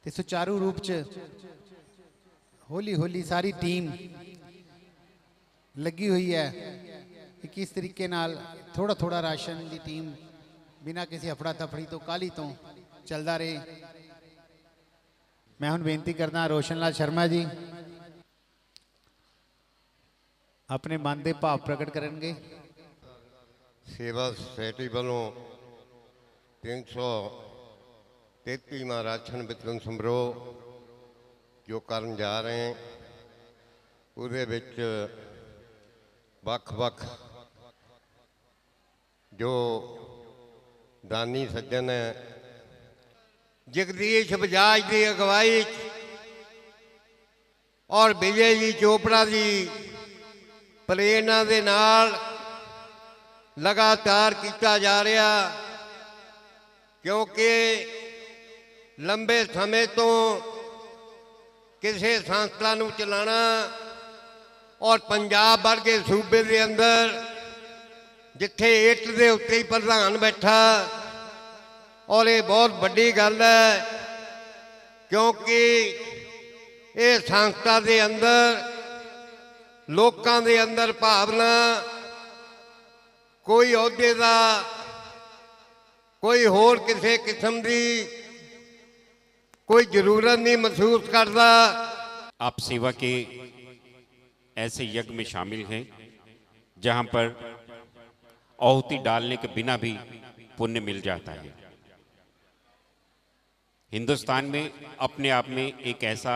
ते सुचारू रूप च हौली हौली सारी टीम लगी हुई है कि किस तरीके नाल थोड़ा थोड़ा राशन की टीम बिना किसी अफड़ा तफड़ी तो काली तो चलता रहे। मैं हुण बेनती करदा रोशन लाल शर्मा जी अपने मन के भाव प्रकट करेंगे। सेवा सोसाइटी वालों 333वां राशन वितरण समारोह जो करन जा रहे हैं, उसदे विच वख-वख जो दानी सज्जन है जगदीश बजाज की अगवाई और विजय जी चोपड़ा की प्रेरणा दे नाल लगातार किया जा रहा, क्योंकि लंबे समय तो किसी संस्था नूं चलाना और पंजाब वर्गे सूबे के अंदर जिथे इट के उत्ते ही प्रधान बैठा, और ये बहुत बड़ी गल है, क्योंकि ये संस्था के अंदर लोगों के अंदर भावना कोई अहुदे का कोई होर किसी किस्म की कोई जरूरत नहीं महसूस करता। आप सेवा के ऐसे यज्ञ में शामिल हैं जहां पर आहुति डालने के बिना भी पुण्य मिल जाता है। हिंदुस्तान में अपने आप में एक ऐसा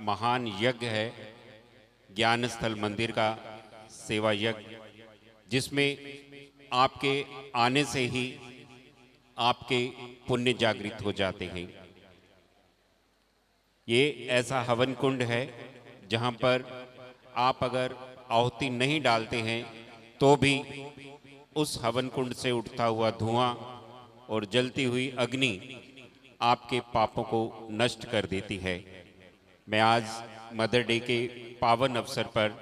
महान यज्ञ है ज्ञान स्थल मंदिर का सेवा यज्ञ, जिसमें आपके आने से ही आपके पुण्य जागृत हो जाते हैं। ये ऐसा हवन कुंड है जहां पर आप अगर आहुति नहीं डालते हैं तो भी उस हवन कुंड से उठता हुआ धुआं और जलती हुई अग्नि आपके पापों को नष्ट कर देती है। मैं आज मदर डे के पावन अवसर पर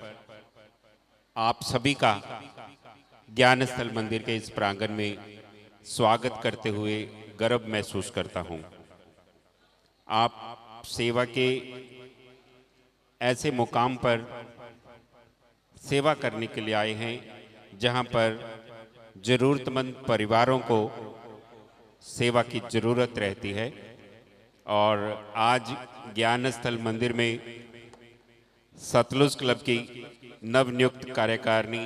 आप सभी का ज्ञान स्थल मंदिर के इस प्रांगण में स्वागत करते हुए गर्व महसूस करता हूं। आप सेवा के ऐसे मुकाम पर सेवा करने के लिए आए हैं जहां पर जरूरतमंद परिवारों को सेवा की जरूरत रहती है, और आज ज्ञान स्थल मंदिर में सतलुज क्लब की नवनियुक्त कार्यकारिणी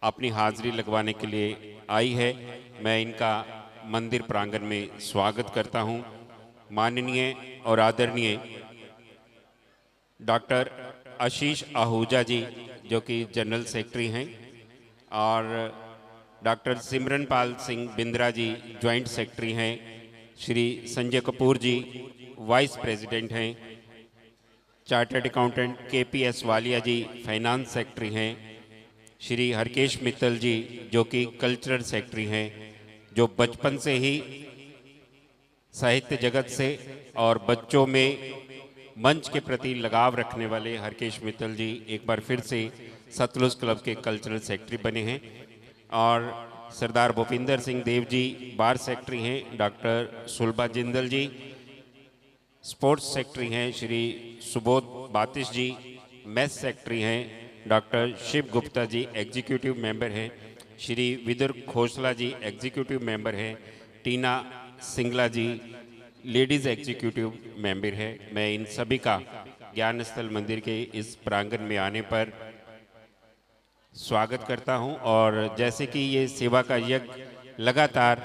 अपनी हाजिरी लगवाने के लिए आई है। मैं इनका मंदिर प्रांगण में स्वागत करता हूं। माननीय और आदरणीय डॉक्टर आशीष आहूजा जी जो कि जनरल सेक्रेटरी हैं, और doctor सिमरनपाल Singh Bindra ji joint secretary हैं, श्री संजय कपूर जी वाइस प्रेसिडेंट हैं, चार्टर्ड अकाउंटेंट KPS वालिया जी फाइनेंस सेक्रेटरी हैं, श्री हरकेश मित्तल जी जो कि कल्चरल सेक्रेटरी हैं, जो बचपन से ही साहित्य जगत से और बच्चों में मंच के प्रति लगाव रखने वाले हरकेश मित्तल जी एक बार फिर से सतलुज क्लब के कल्चरल सेक्रेटरी बने हैं, और सरदार भूपिंदर सिंह देव जी बार सेक्रेटरी हैं, डॉक्टर सुलभा जिंदल जी स्पोर्ट्स सेक्रेटरी हैं, श्री सुबोध बातिश जी मैथ सेक्रेटरी हैं, doctor Shiv Gupta ji executive member हैं, श्री विदुर खोसला जी एग्जीक्यूटिव मेंबर हैं, टीना सिंगला जी लेडीज़ एग्जीक्यूटिव मेंबर है। मैं इन सभी का ज्ञान स्थल मंदिर के इस प्रांगण में आने पर स्वागत करता हूं। और जैसे कि ये सेवा का यज्ञ लगातार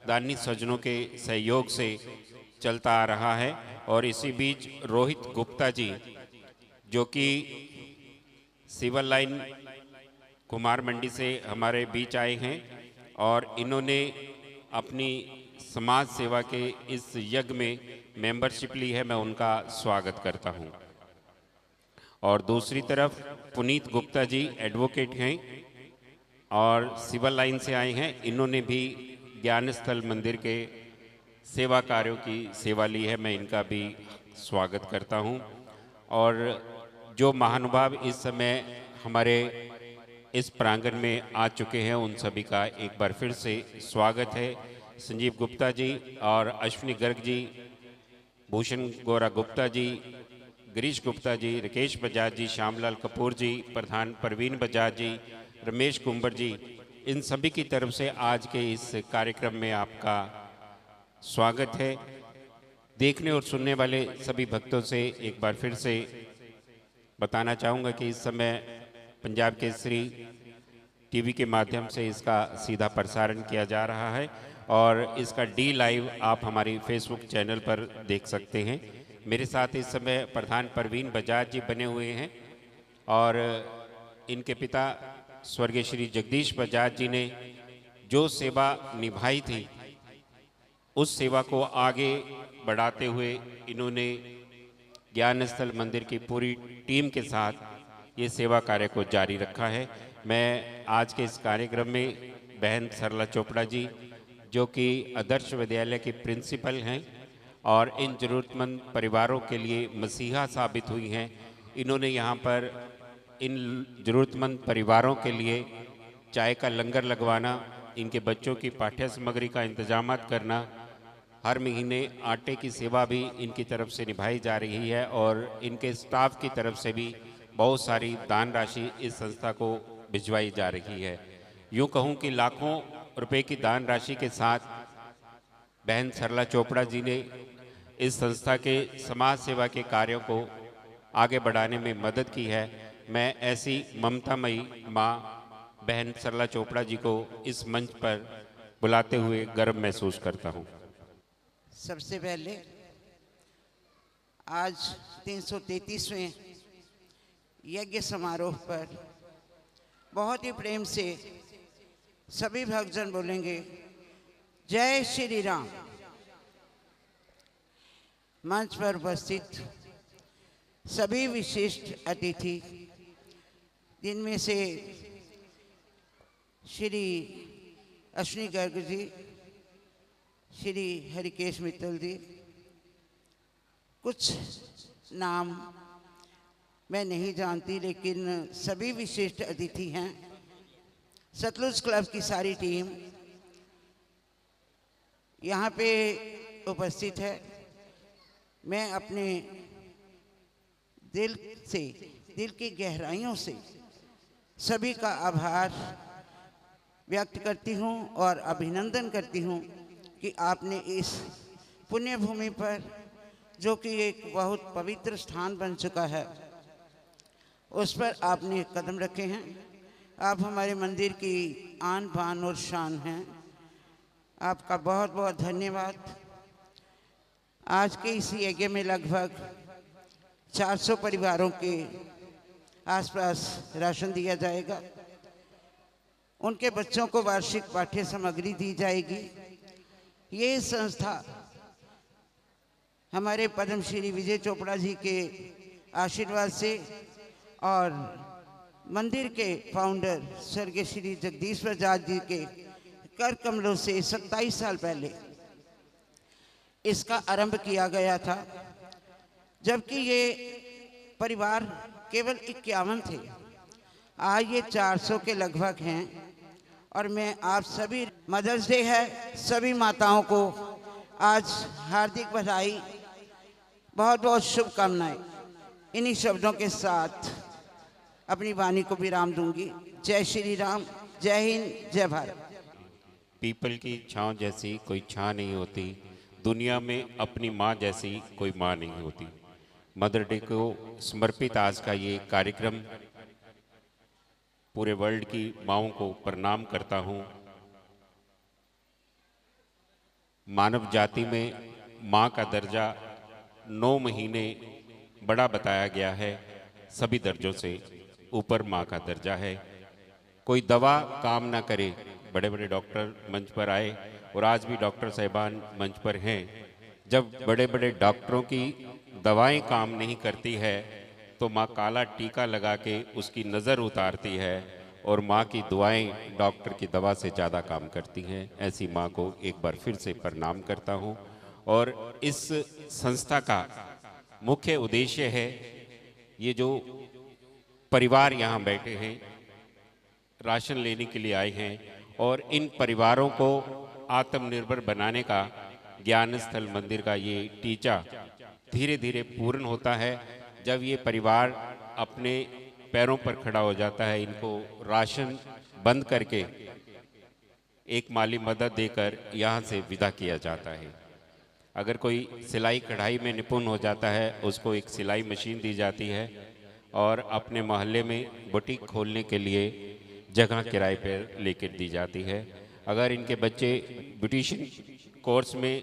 दानी सज्जनों के सहयोग से चलता आ रहा है, और इसी बीच रोहित गुप्ता जी जो कि सिविल लाइन कुमार मंडी से हमारे बीच आए हैं, और इन्होंने अपनी समाज सेवा के इस यज्ञ में मेंबरशिप ली है। मैं उनका स्वागत करता हूं। और दूसरी तरफ पुनीत गुप्ता जी एडवोकेट हैं और सिविल लाइन से आए हैं, इन्होंने भी ज्ञान स्थल मंदिर के सेवा कार्यों की सेवा ली है। मैं इनका भी स्वागत करता हूं। और जो महानुभाव इस समय हमारे इस प्रांगण में आ चुके हैं उन सभी का एक बार फिर से स्वागत है। संजीव गुप्ता जी और अश्विनी गर्ग जी, भूषण गोरा गुप्ता जी, गिरीश गुप्ता जी, राकेश बजाज जी, श्यामलाल कपूर जी, प्रधान परवीन बजाज जी, रमेश कुंबर जी, इन सभी की तरफ से आज के इस कार्यक्रम में आपका स्वागत है। देखने और सुनने वाले सभी भक्तों से एक बार फिर से बताना चाहूँगा कि इस समय पंजाब केसरी टीवी के माध्यम से इसका सीधा प्रसारण किया जा रहा है, और इसका डी लाइव आप हमारी फेसबुक चैनल पर देख सकते हैं। मेरे साथ इस समय प्रधान परवीन बजाज जी बने हुए हैं, और इनके पिता स्वर्गीय श्री जगदीश बजाज जी ने जो सेवा निभाई थी उस सेवा को आगे बढ़ाते हुए इन्होंने ज्ञान स्थल मंदिर की पूरी टीम के साथ ये सेवा कार्य को जारी रखा है। मैं आज के इस कार्यक्रम में बहन सरला चोपड़ा जी, जो कि आदर्श विद्यालय की प्रिंसिपल हैं और इन ज़रूरतमंद परिवारों के लिए मसीहा साबित हुई हैं, इन्होंने यहाँ पर इन ज़रूरतमंद परिवारों के लिए चाय का लंगर लगवाना, इनके बच्चों की पाठ्य सामग्री का इंतजाम करना, हर महीने आटे की सेवा भी इनकी तरफ से निभाई जा रही है और इनके स्टाफ की तरफ से भी बहुत सारी दान राशि इस संस्था को भिजवाई जा रही है। यूँ कहूँ कि लाखों रुपए की दान राशि के साथ बहन सरला चोपड़ा जी ने इस संस्था के समाज सेवा के कार्यों को आगे बढ़ाने में मदद की है। मैं ऐसी ममतामयी माँ बहन सरला चोपड़ा जी को इस मंच पर बुलाते हुए गर्व महसूस करता हूँ। सबसे पहले आज 333वें यज्ञ समारोह पर बहुत ही प्रेम से सभी भक्तजन बोलेंगे जय श्री राम। मंच पर उपस्थित सभी विशिष्ट अतिथि, जिनमें से श्री अश्विनी गर्ग जी, श्री हरिकेश मित्तल जी, कुछ नाम मैं नहीं जानती लेकिन सभी विशिष्ट अतिथि हैं। सतलुज क्लब की सारी टीम यहाँ पे उपस्थित है। मैं अपने दिल की गहराइयों से सभी का आभार व्यक्त करती हूँ और अभिनंदन करती हूँ कि आपने इस पुण्य भूमि पर, जो कि एक बहुत पवित्र स्थान बन चुका है, उस पर आपने कदम रखे हैं। आप hamaरे मंदिर की आन बान और शान हैं। आपका बहुत बहुत धन्यवाद। आज के इस यज्ञ में लगभग 400 परिवारों के आसपास राशन दिया जाएगा। उनके बच्चों को वार्षिक पाठ्य सामग्री दी जाएगी। ये संस्था हमारे पद्मश्री विजय चोपड़ा जी के आशीर्वाद से और मंदिर के फाउंडर स्वर्गीय श्री जगदीश बजाज जी के कर कमलों से 27 साल पहले इसका आरंभ किया गया था, जबकि ये परिवार केवल 51 थे। आज ये 400 के लगभग हैं और मैं आप सभी, मदर्स डे है, सभी माताओं को आज हार्दिक बधाई, बहुत बहुत शुभकामनाएं। इन्हीं शब्दों के साथ अपनी वाणी को विराम दूंगी। जय श्री राम, जय हिंद, जय भारत। पीपल की छांव जैसी कोई छां नहीं होती, दुनिया में अपनी माँ जैसी कोई माँ नहीं होती। मदर डे को समर्पित आज का ये कार्यक्रम पूरे वर्ल्ड की माँओं को प्रणाम करता हूँ। मानव जाति में माँ का दर्जा 9 महीने बड़ा बताया गया है, सभी दर्जों से ऊपर माँ का दर्जा है। कोई दवा काम ना करे, बड़े बड़े डॉक्टर मंच पर आए और आज भी डॉक्टर साहिबान मंच पर हैं। जब बड़े बड़े डॉक्टरों की दवाएं काम नहीं करती है तो माँ काला टीका लगा के उसकी नज़र उतारती है और माँ की दुआएं डॉक्टर की दवा से ज़्यादा काम करती हैं। ऐसी माँ को एक बार फिर से प्रणाम करता हूँ। और इस संस्था का मुख्य उद्देश्य है, ये जो परिवार यहाँ बैठे हैं, राशन लेने के लिए आए हैं और इन परिवारों को आत्मनिर्भर बनाने का ज्ञान स्थल मंदिर का ये टीचा धीरे धीरे पूर्ण होता है। जब ये परिवार अपने पैरों पर खड़ा हो जाता है, इनको राशन बंद करके एक माली मदद देकर यहाँ से विदा किया जाता है। अगर कोई सिलाई कढ़ाई में निपुण हो जाता है, उसको एक सिलाई मशीन दी जाती है और अपने मोहल्ले में बुटीक खोलने के लिए जगह किराए पर लेकर दी जाती है। अगर इनके बच्चे ब्यूटिशियन कोर्स में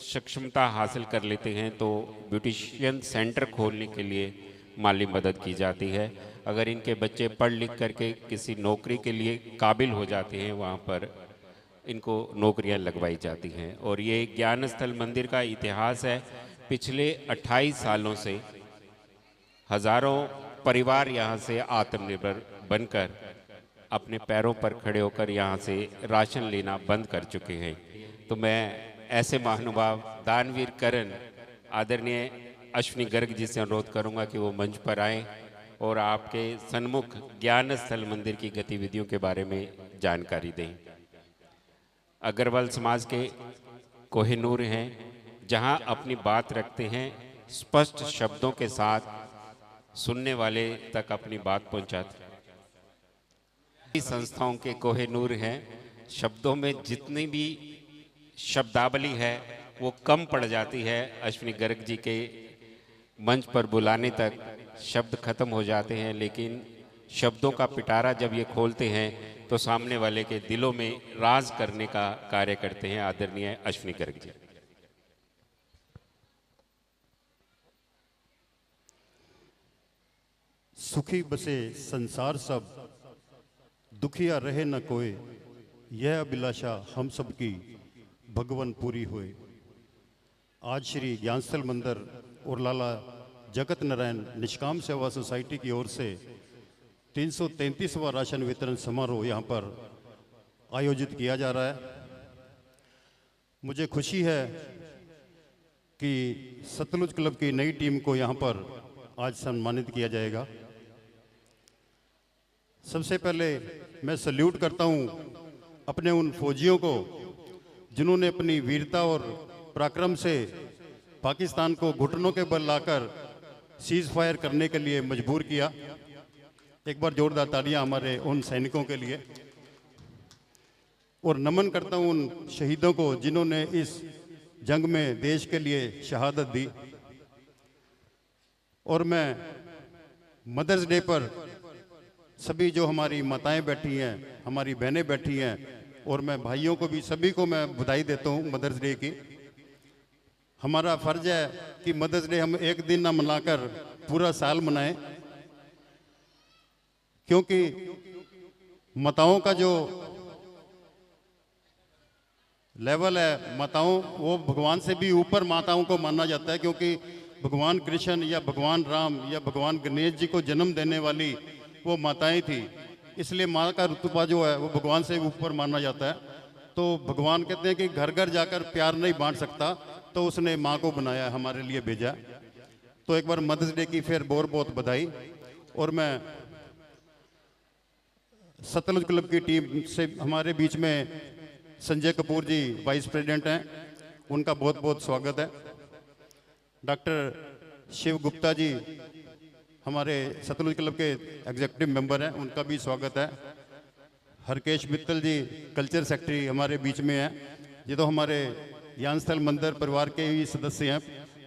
सक्षमता हासिल कर लेते हैं तो ब्यूटिशियन सेंटर खोलने के लिए माली मदद की जाती है। अगर इनके बच्चे पढ़ लिख करके किसी नौकरी के लिए काबिल हो जाते हैं, वहाँ पर इनको नौकरियां लगवाई जाती हैं। और ये ज्ञान स्थल मंदिर का इतिहास है। पिछले 28 सालों से हजारों परिवार यहाँ से आत्मनिर्भर बनकर अपने पैरों पर खड़े होकर यहाँ से राशन लेना बंद कर चुके हैं। तो मैं ऐसे महानुभाव दानवीर करण आदरणीय अश्विनी गर्ग जी से अनुरोध करूँगा कि वो मंच पर आएँ और आपके सन्मुख ज्ञान स्थल मंदिर की गतिविधियों के बारे में जानकारी दें। अग्रवाल समाज के कोहिनूर हैं, जहां अपनी बात रखते हैं, स्पष्ट शब्दों के साथ सुनने वाले तक अपनी बात पहुंचाते हैं। संस्थाओं के कोहिनूर हैं, शब्दों में जितनी भी शब्दावली है वो कम पड़ जाती है। अश्विनी गर्ग जी के मंच पर बुलाने तक शब्द खत्म हो जाते हैं, लेकिन शब्दों का पिटारा जब ये खोलते हैं तो सामने वाले के दिलों में राज करने का कार्य करते हैं। आदरणीय अश्विनी गर्ग जी। सुखी बसे संसार सब, दुखिया रहे न कोई, यह अभिलाषा हम सब की भगवान पूरी होए। आज श्री ज्ञानस्थल मंदिर और लाला जगत नारायण निष्काम सेवा सोसाइटी की ओर से 333वां राशन वितरण समारोह यहाँ पर आयोजित किया जा रहा है। मुझे खुशी है कि सतलुज क्लब की नई टीम को यहाँ पर आज सम्मानित किया जाएगा। सबसे पहले मैं सल्यूट करता हूँ अपने उन फौजियों को जिन्होंने अपनी वीरता और पराक्रम से पाकिस्तान को घुटनों के बल लाकर सीज फायर करने के लिए मजबूर किया। एक बार जोरदार तालियां हमारे उन सैनिकों के लिए। और नमन करता हूं उन शहीदों को जिन्होंने इस जंग में देश के लिए शहादत दी। और मैं मदर्स डे पर सभी जो हमारी माताएं बैठी हैं, हमारी बहनें बैठी हैं, और मैं भाइयों को भी सभी को मैं बधाई देता हूं मदर्स डे की। हमारा फर्ज है कि मदर्स डे हम एक दिन ना मनाकर पूरा साल मनाएं, क्योंकि माताओं का जो लेवल है, माताओं वो भगवान से भी ऊपर माताओं को माना जाता है, क्योंकि भगवान कृष्ण या भगवान राम या भगवान गणेश जी को जन्म देने वाली वो माताएं थी। इसलिए माँ का रुतबा जो है वो भगवान से ऊपर माना जाता है। तो भगवान कहते हैं कि घर घर जाकर प्यार नहीं बांट सकता, तो उसने माँ को बनाया, हमारे लिए भेजा। तो एक बार मदर्स डे की फिर बहुत बहुत बधाई। और मैं सतलुज क्लब की टीम से हमारे बीच में संजय कपूर जी वाइस प्रेसिडेंट हैं, उनका बहुत बहुत स्वागत है। डॉक्टर शिव गुप्ता जी हमारे सतलुज क्लब के एग्जीक्यूटिव मेंबर हैं, उनका भी स्वागत है। हरकेश मित्तल जी कल्चर सेक्रेटरी हमारे बीच में हैं। ये तो हमारे ज्ञानस्थल मंदिर परिवार के ही सदस्य हैं,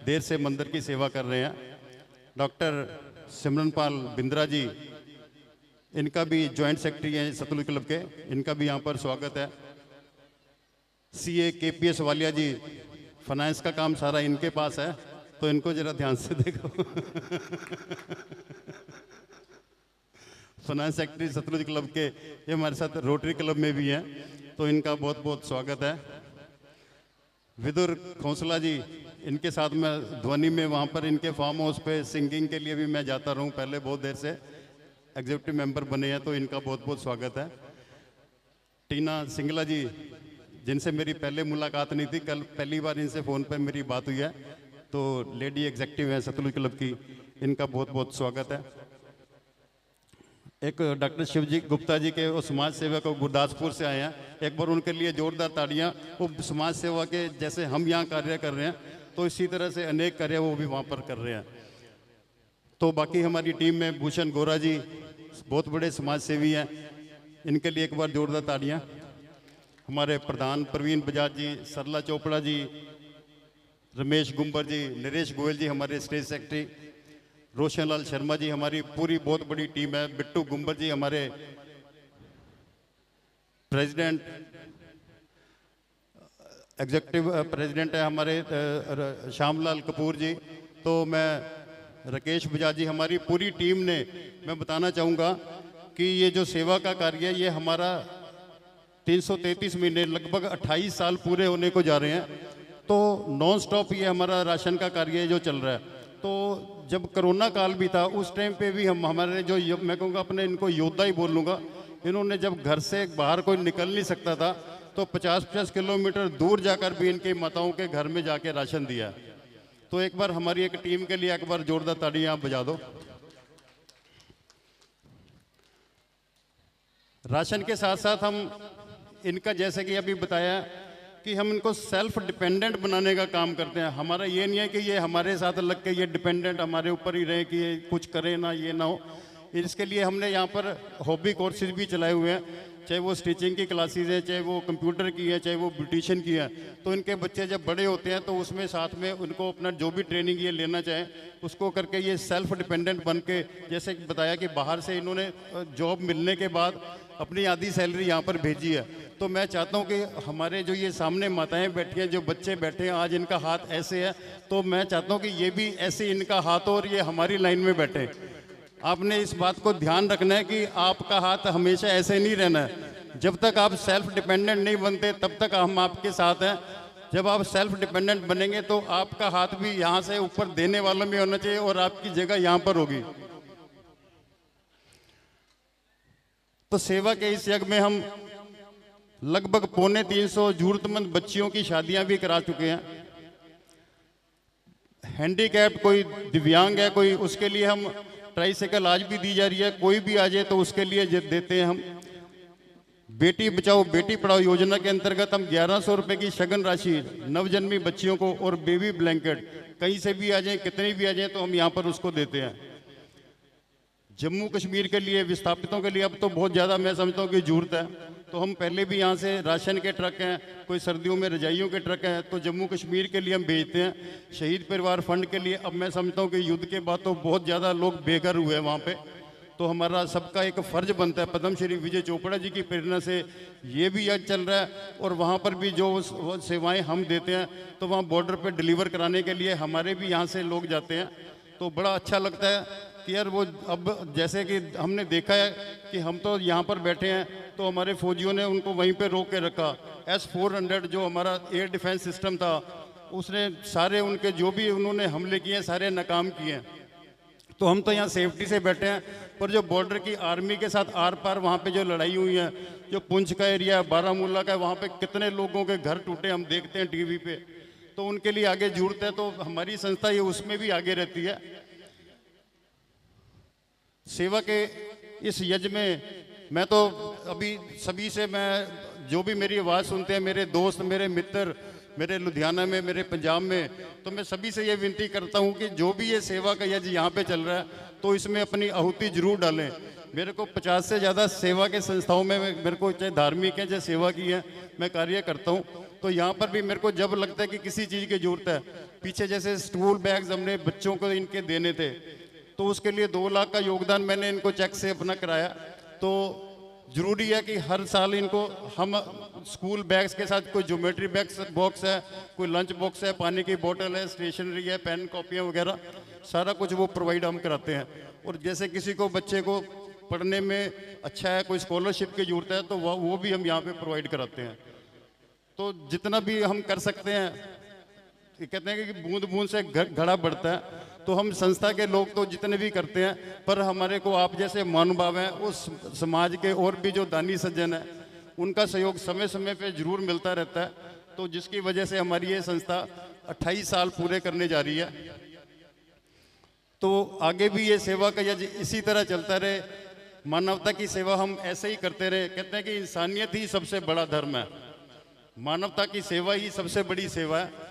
देर से मंदिर की सेवा कर रहे हैं। डॉक्टर सिमरनपाल बिंद्रा जी, इनका भी जॉइंट सेक्रेटरी हैं सतलुज क्लब के, इनका भी यहाँ पर स्वागत है। CA KPS वालिया जी, फाइनेंस का काम सारा इनके पास है, तो इनको जरा ध्यान से देखो। फाइनेंस सेक्रेटरी सतलुज क्लब के, ये हमारे साथ रोटरी क्लब में भी हैं, तो इनका बहुत बहुत स्वागत है। विदुर खोसला जी, इनके साथ मैं ध्वनि में वहाँ पर इनके फार्म हाउस पे सिंगिंग के लिए भी मैं जाता रहूँ, पहले बहुत देर से एग्जीक्यूटिव मेंबर बने हैं, तो इनका बहुत बहुत स्वागत है। टीना सिंगला जी, जिनसे मेरी पहले मुलाकात नहीं थी, कल पहली बार इनसे फ़ोन पर मेरी बात हुई है, तो लेडी एग्जीक्यूटिव हैं सतलुज क्लब की, इनका बहुत बहुत स्वागत है। एक डॉक्टर शिवजी गुप्ता जी के वो समाज सेवक को गुरदासपुर से आए हैं, एक बार उनके लिए जोरदार ताड़ियाँ। वो समाज सेवा के जैसे हम यहाँ कार्य कर रहे हैं, तो इसी तरह से अनेक कार्य वो भी वहाँ पर कर रहे हैं। तो बाकी हमारी टीम में भूषण गोरा जी बहुत बड़े समाज सेवी हैं, इनके लिए एक बार जोरदार ताड़ियाँ। हमारे प्रधान प्रवीण बजाज जी, सरला चोपड़ा जी, रमेश गुंबर जी, नरेश गोयल जी हमारे स्टेट सेक्रेटरी, रोशन लाल शर्मा जी, हमारी पूरी बहुत बड़ी टीम है। बिट्टू गुंबर जी हमारे प्रेसिडेंट, एग्जीक्यूटिव प्रेसिडेंट है हमारे श्यामलाल कपूर जी। तो मैं राकेश बजाज जी, हमारी पूरी टीम ने, मैं बताना चाहूँगा कि ये जो सेवा का कार्य है, ये हमारा 333 महीने, लगभग 28 साल पूरे होने को जा रहे हैं। तो नॉन स्टॉप ये हमारा राशन का कार्य जो चल रहा है। तो जब कोरोना काल भी था उस टाइम पे भी हम हमारे जो मैं कहूँगा अपने इनको योद्धा ही बोलूँगा, इन्होंने जब घर से बाहर कोई निकल नहीं सकता था तो 50-50 किलोमीटर दूर जाकर भी इनकी माताओं के घर में जाके राशन दिया। तो एक बार हमारी एक टीम के लिए एक बार जोरदार तालियां आप बजा दो। राशन के साथ साथ हम इनका, जैसे कि अभी बताया, कि हम इनको सेल्फ डिपेंडेंट बनाने का काम करते हैं। हमारा ये नहीं है कि ये हमारे साथ लग के ये डिपेंडेंट हमारे ऊपर ही रहे कि ये कुछ करे ना, ये ना हो। इसके लिए हमने यहाँ पर हॉबी कोर्सेज भी चलाए हुए हैं, चाहे वो स्टिचिंग की क्लासेज है, चाहे वो कंप्यूटर की है, चाहे वो ब्यूटिशियन की है। तो इनके बच्चे जब बड़े होते हैं तो उसमें साथ में उनको अपना जो भी ट्रेनिंग ये लेना चाहे उसको करके ये सेल्फ डिपेंडेंट बन के, जैसे बताया कि बाहर से इन्होंने जॉब मिलने के बाद अपनी आधी सैलरी यहाँ पर भेजी है। तो मैं चाहता हूँ कि हमारे जो ये सामने माताएं बैठी हैं, जो बच्चे बैठे हैं, आज इनका हाथ ऐसे है, तो मैं चाहता हूँ कि ये भी ऐसे इनका हाथ हो और ये हमारी लाइन में बैठे। आपने इस बात को ध्यान रखना है कि आपका हाथ हमेशा ऐसे नहीं रहना है। जब तक आप सेल्फ डिपेंडेंट नहीं बनते तब तक हम आपके साथ हैं। जब आप सेल्फ डिपेंडेंट बनेंगे तो आपका हाथ भी यहाँ से ऊपर देने वालों में होना चाहिए और आपकी जगह यहाँ पर होगी। तो सेवा के इस यज्ञ में हम लगभग 350 जरूरतमंद बच्चियों की शादियां भी करा चुके हैं। हैंडीकैप्ड, कोई दिव्यांग है कोई, उसके लिए हम ट्राईसाइकिल आज भी दी जा रही है। कोई भी आ जाए तो उसके लिए देते हैं हम। बेटी बचाओ बेटी पढ़ाओ योजना के अंतर्गत हम 1100 रुपए की शगन राशि नवजन्मी बच्चियों को और बेबी ब्लैंकेट, कहीं से भी आ जाए, कितनी भी आ जाए, तो हम यहाँ पर उसको देते हैं। जम्मू कश्मीर के लिए विस्थापितों के लिए अब तो बहुत ज़्यादा मैं समझता हूँ कि जरूरत है। तो हम पहले भी यहाँ से राशन के ट्रक हैं, कोई सर्दियों में रजाइयों के ट्रक हैं, तो जम्मू कश्मीर के लिए हम भेजते हैं। शहीद परिवार फंड के लिए अब मैं समझता हूँ कि युद्ध के बाद तो बहुत ज़्यादा लोग बेघर हुए हैं वहाँ पे, तो हमारा सबका एक फ़र्ज बनता है। पद्म श्री विजय चोपड़ा जी की प्रेरणा से ये भी आज चल रहा है और वहाँ पर भी जो सेवाएँ हम देते हैं, तो वहाँ बॉर्डर पर डिलीवर कराने के लिए हमारे भी यहाँ से लोग जाते हैं। तो बड़ा अच्छा लगता है कि यार वो, अब जैसे कि हमने देखा है कि हम तो यहाँ पर बैठे हैं तो हमारे फौजियों ने उनको वहीं पे रोक के रखा। S-400 जो हमारा एयर डिफेंस सिस्टम था, उसने सारे उनके जो भी उन्होंने हमले किए सारे नाकाम किए हैं। तो हम तो यहाँ सेफ्टी से बैठे हैं, पर जो बॉर्डर की आर्मी के साथ आर पार वहाँ पे जो लड़ाई हुई है, जो पुंछ का एरिया, बारामूला का, वहाँ पे कितने लोगों के घर टूटे हम देखते हैं टीवी पे। तो उनके लिए आगे जरूरत है, तो हमारी संस्था ये उसमें भी आगे रहती है। सेवा के इस यज्ञ में मैं तो अभी सभी से, मैं जो भी मेरी आवाज़ सुनते हैं, मेरे दोस्त, मेरे मित्र, मेरे लुधियाना में, मेरे पंजाब में, तो मैं सभी से ये विनती करता हूँ कि जो भी ये सेवा का यज्ञ यहाँ पे चल रहा है तो इसमें अपनी आहुति जरूर डालें। मेरे को 50 से ज़्यादा सेवा के संस्थाओं में मेरे को, चाहे धार्मिक है चाहे सेवा की है, मैं कार्य करता हूँ। तो यहाँ पर भी मेरे को जब लगता है कि किसी चीज़ की जरूरत है, पीछे जैसे स्कूल बैग्स हमने बच्चों को इनके देने थे, तो उसके लिए 2 लाख का योगदान मैंने इनको चेक से अपना कराया। तो ज़रूरी है कि हर साल इनको हम स्कूल बैग्स के साथ कोई ज्योमेट्री बॉक्स है, कोई लंच बॉक्स है, पानी की बोतल है, स्टेशनरी है, पेन कॉपियाँ वगैरह सारा कुछ वो प्रोवाइड हम कराते हैं। और जैसे किसी को बच्चे को पढ़ने में अच्छा है, कोई स्कॉलरशिप की जरूरत है, तो वो भी हम यहाँ पे प्रोवाइड कराते हैं। तो जितना भी हम कर सकते हैं, ये कहते हैं कि बूंद बूंद से घड़ा बढ़ता है। तो हम संस्था के लोग तो जितने भी करते हैं, पर हमारे को आप जैसे महानुभाव हैं, उस समाज के और भी जो दानी सज्जन हैं, उनका सहयोग समय समय पे जरूर मिलता रहता है। तो जिसकी वजह से हमारी ये संस्था 28 साल पूरे करने जा रही है। तो आगे भी ये सेवा का यज्ञ इसी तरह चलता रहे, मानवता की सेवा हम ऐसे ही करते रहे। कहते हैं कि इंसानियत ही सबसे बड़ा धर्म है, मानवता की सेवा ही सबसे बड़ी सेवा है।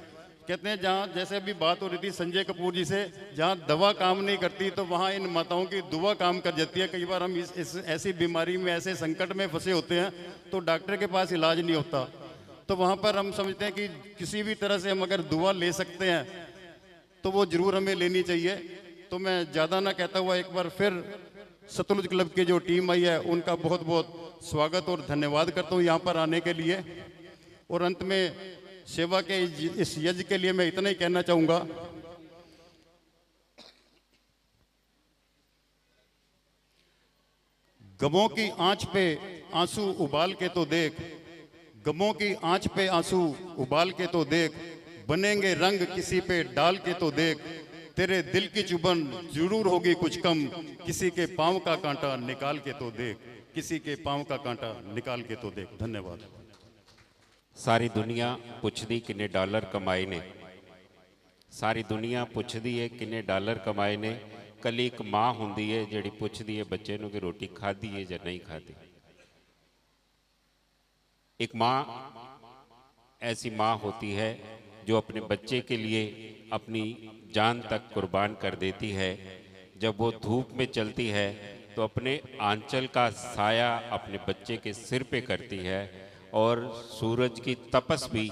कहते हैं जहाँ, जैसे अभी बात हो रही थी संजय कपूर जी से, जहाँ दवा काम नहीं करती तो वहाँ इन माताओं की दुआ काम कर जाती है। कई बार हम इस ऐसी बीमारी में, ऐसे संकट में फंसे होते हैं तो डॉक्टर के पास इलाज नहीं होता, तो वहाँ पर हम समझते हैं कि किसी भी तरह से हम अगर दुआ ले सकते हैं तो वो जरूर हमें लेनी चाहिए। तो मैं ज़्यादा ना कहता हुआ एक बार फिर सतलुज क्लब की जो टीम आई है उनका बहुत बहुत स्वागत और धन्यवाद करता हूँ यहाँ पर आने के लिए। और अंत में सेवा के इस यज्ञ के लिए मैं इतना ही कहना चाहूँगा, गमों की आंच पे आंसू उबाल के तो देख, गमों की आंच पे आंसू उबाल के तो देख, बनेंगे रंग किसी पे डाल के तो देख, तेरे दिल की चुभन जरूर होगी कुछ कम, किसी के पांव का कांटा निकाल के तो देख, किसी के पांव का कांटा निकाल के तो देख। धन्यवाद। सारी दुनिया पुछदी किन्ने डॉलर कमाए ने, सारी दुनिया पुछदी है किन्ने डॉलर कमाए ने, कल एक माँ हुंदी है जिहड़ी पुछदी है बच्चे नूं कि रोटी खाधी है या नहीं खाधी। एक माँ ऐसी माँ होती है जो अपने बच्चे के लिए अपनी जान तक कुर्बान कर देती है। जब वो धूप में चलती है तो अपने आंचल का साया अपने बच्चे के सिर पे करती है, और सूरज की तपस भी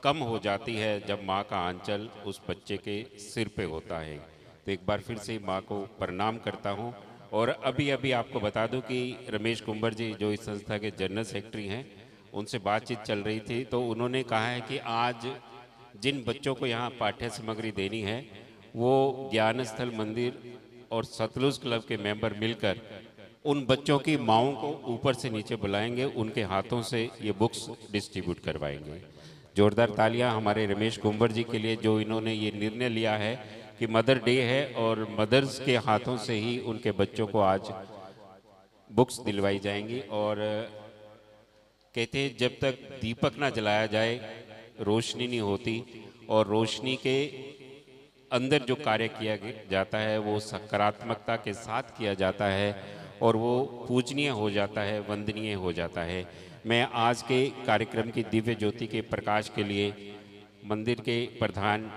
कम हो जाती है जब माँ का आंचल उस बच्चे के सिर पे होता है। तो एक बार फिर से माँ को प्रणाम करता हूँ। और अभी अभी आपको बता दूं कि रमेश कुंबर जी जो इस संस्था के जनरल सेक्रेटरी हैं, उनसे बातचीत चल रही थी, तो उन्होंने कहा है कि आज जिन बच्चों को यहाँ पाठ्य सामग्री देनी है वो ज्ञान स्थल मंदिर और सतलुज क्लब के मेंबर मिलकर उन बच्चों की माँओं को ऊपर से नीचे बुलाएंगे, उनके हाथों से ये बुक्स डिस्ट्रीब्यूट करवाएंगे। जोरदार तालियां हमारे रमेश कुंबर जी के लिए, जो इन्होंने ये निर्णय लिया है कि मदर डे है और मदर्स के हाथों से ही उनके बच्चों को आज बुक्स दिलवाई जाएंगी। और कहते हैं जब तक दीपक ना जलाया जाए रोशनी नहीं होती, और रोशनी के अंदर जो कार्य किया जाता है वो सकारात्मकता के साथ किया जाता है और वो पूजनीय हो जाता है, वंदनीय हो जाता है। मैं आज के कार्यक्रम की दिव्य ज्योति के प्रकाश के लिए मंदिर के प्रधान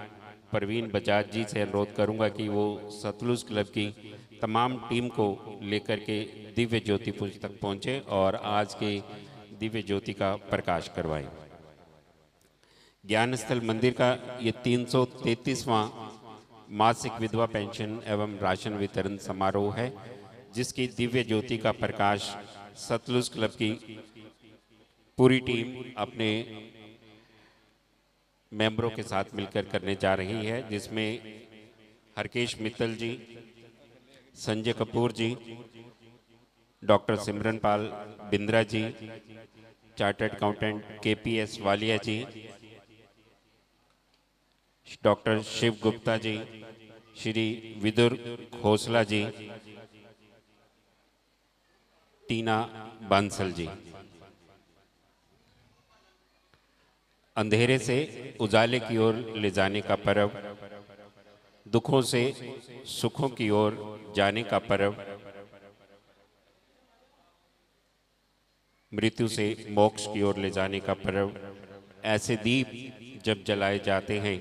परवीन बजाज जी से अनुरोध करूंगा कि वो सतलुज क्लब की तमाम टीम को लेकर के दिव्य ज्योति पुंज तक पहुँचे और आज के दिव्य ज्योति का प्रकाश करवाएं। ज्ञान स्थल मंदिर का ये 333वां मासिक विधवा पेंशन एवं राशन वितरण समारोह है, जिसकी दिव्य ज्योति का प्रकाश सतलुज क्लब की पूरी टीम अपने मेंबरों के साथ मिलकर करने जा रही है, जिसमें हरकेश मित्तल जी, संजय कपूर जी, doctor सिमरनपाल Bindra ji, chartered accountant KPS Walia जी, डॉक्टर शिव गुप्ता जी, श्री विदुर खोसला जी, टीना बांसल जी। अंधेरे से उजाले की ओर ले जाने का पर्व, दुखों से सुखों की ओर जाने का पर्व, मृत्यु से मोक्ष की ओर ले जाने का पर्व। ऐसे दीप जब जलाए जाते हैं,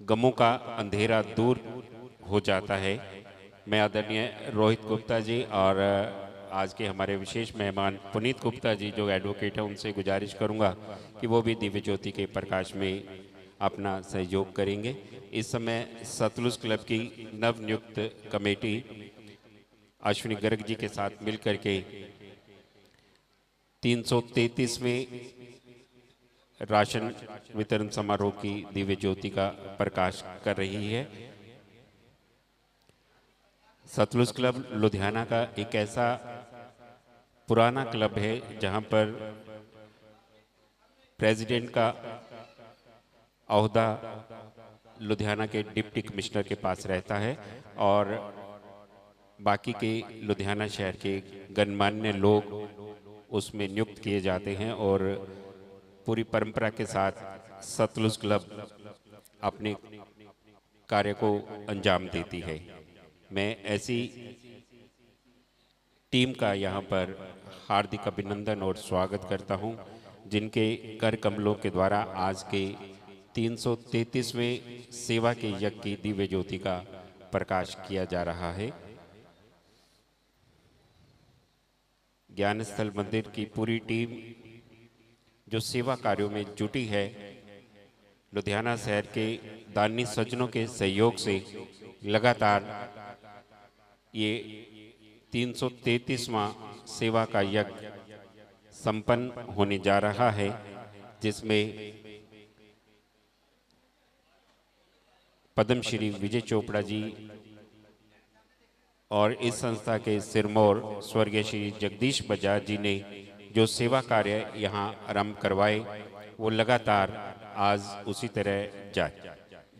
गमों का अंधेरा दूर हो जाता है। मैं आदरणीय रोहित गुप्ता जी और आज के हमारे विशेष मेहमान पुनीत गुप्ता जी जो एडवोकेट हैं, उनसे गुजारिश करूंगा कि वो भी दिव्य ज्योति के प्रकाश में अपना सहयोग करेंगे। इस समय सतलुज क्लब की नवनियुक्त कमेटी अश्विनी गर्ग जी के साथ मिलकर के 333वें राशन वितरण समारोह की दिव्य ज्योति का प्रकाश कर रही है। सतलुज क्लब लुधियाना का एक ऐसा पुराना क्लब है जहां पर प्रेसिडेंट का ओहदा लुधियाना के डिप्टी कमिश्नर के पास रहता है और बाकी के लुधियाना शहर के गणमान्य लोग उसमें नियुक्त किए जाते हैं और पूरी परंपरा के साथ सतलुज क्लब अपने कार्य को अंजाम देती है। मैं ऐसी टीम का यहाँ पर हार्दिक अभिनंदन और स्वागत करता हूँ, जिनके कर कमलों के द्वारा आज के 333वें सेवा के यज्ञ की दिव्य ज्योति का प्रकाश किया जा रहा है। ज्ञान स्थल मंदिर की पूरी टीम जो सेवा कार्यों में जुटी है, लुधियाना शहर के दानी सज्जनों के सहयोग से लगातार ये 333वां सेवा का यज्ञ संपन्न होने जा रहा है, जिसमें पद्मश्री विजय चोपड़ा जी और इस संस्था के सिरमौर स्वर्गीय श्री जगदीश बजाज जी ने जो सेवा कार्य यहाँ आरंभ करवाए वो लगातार आज उसी तरह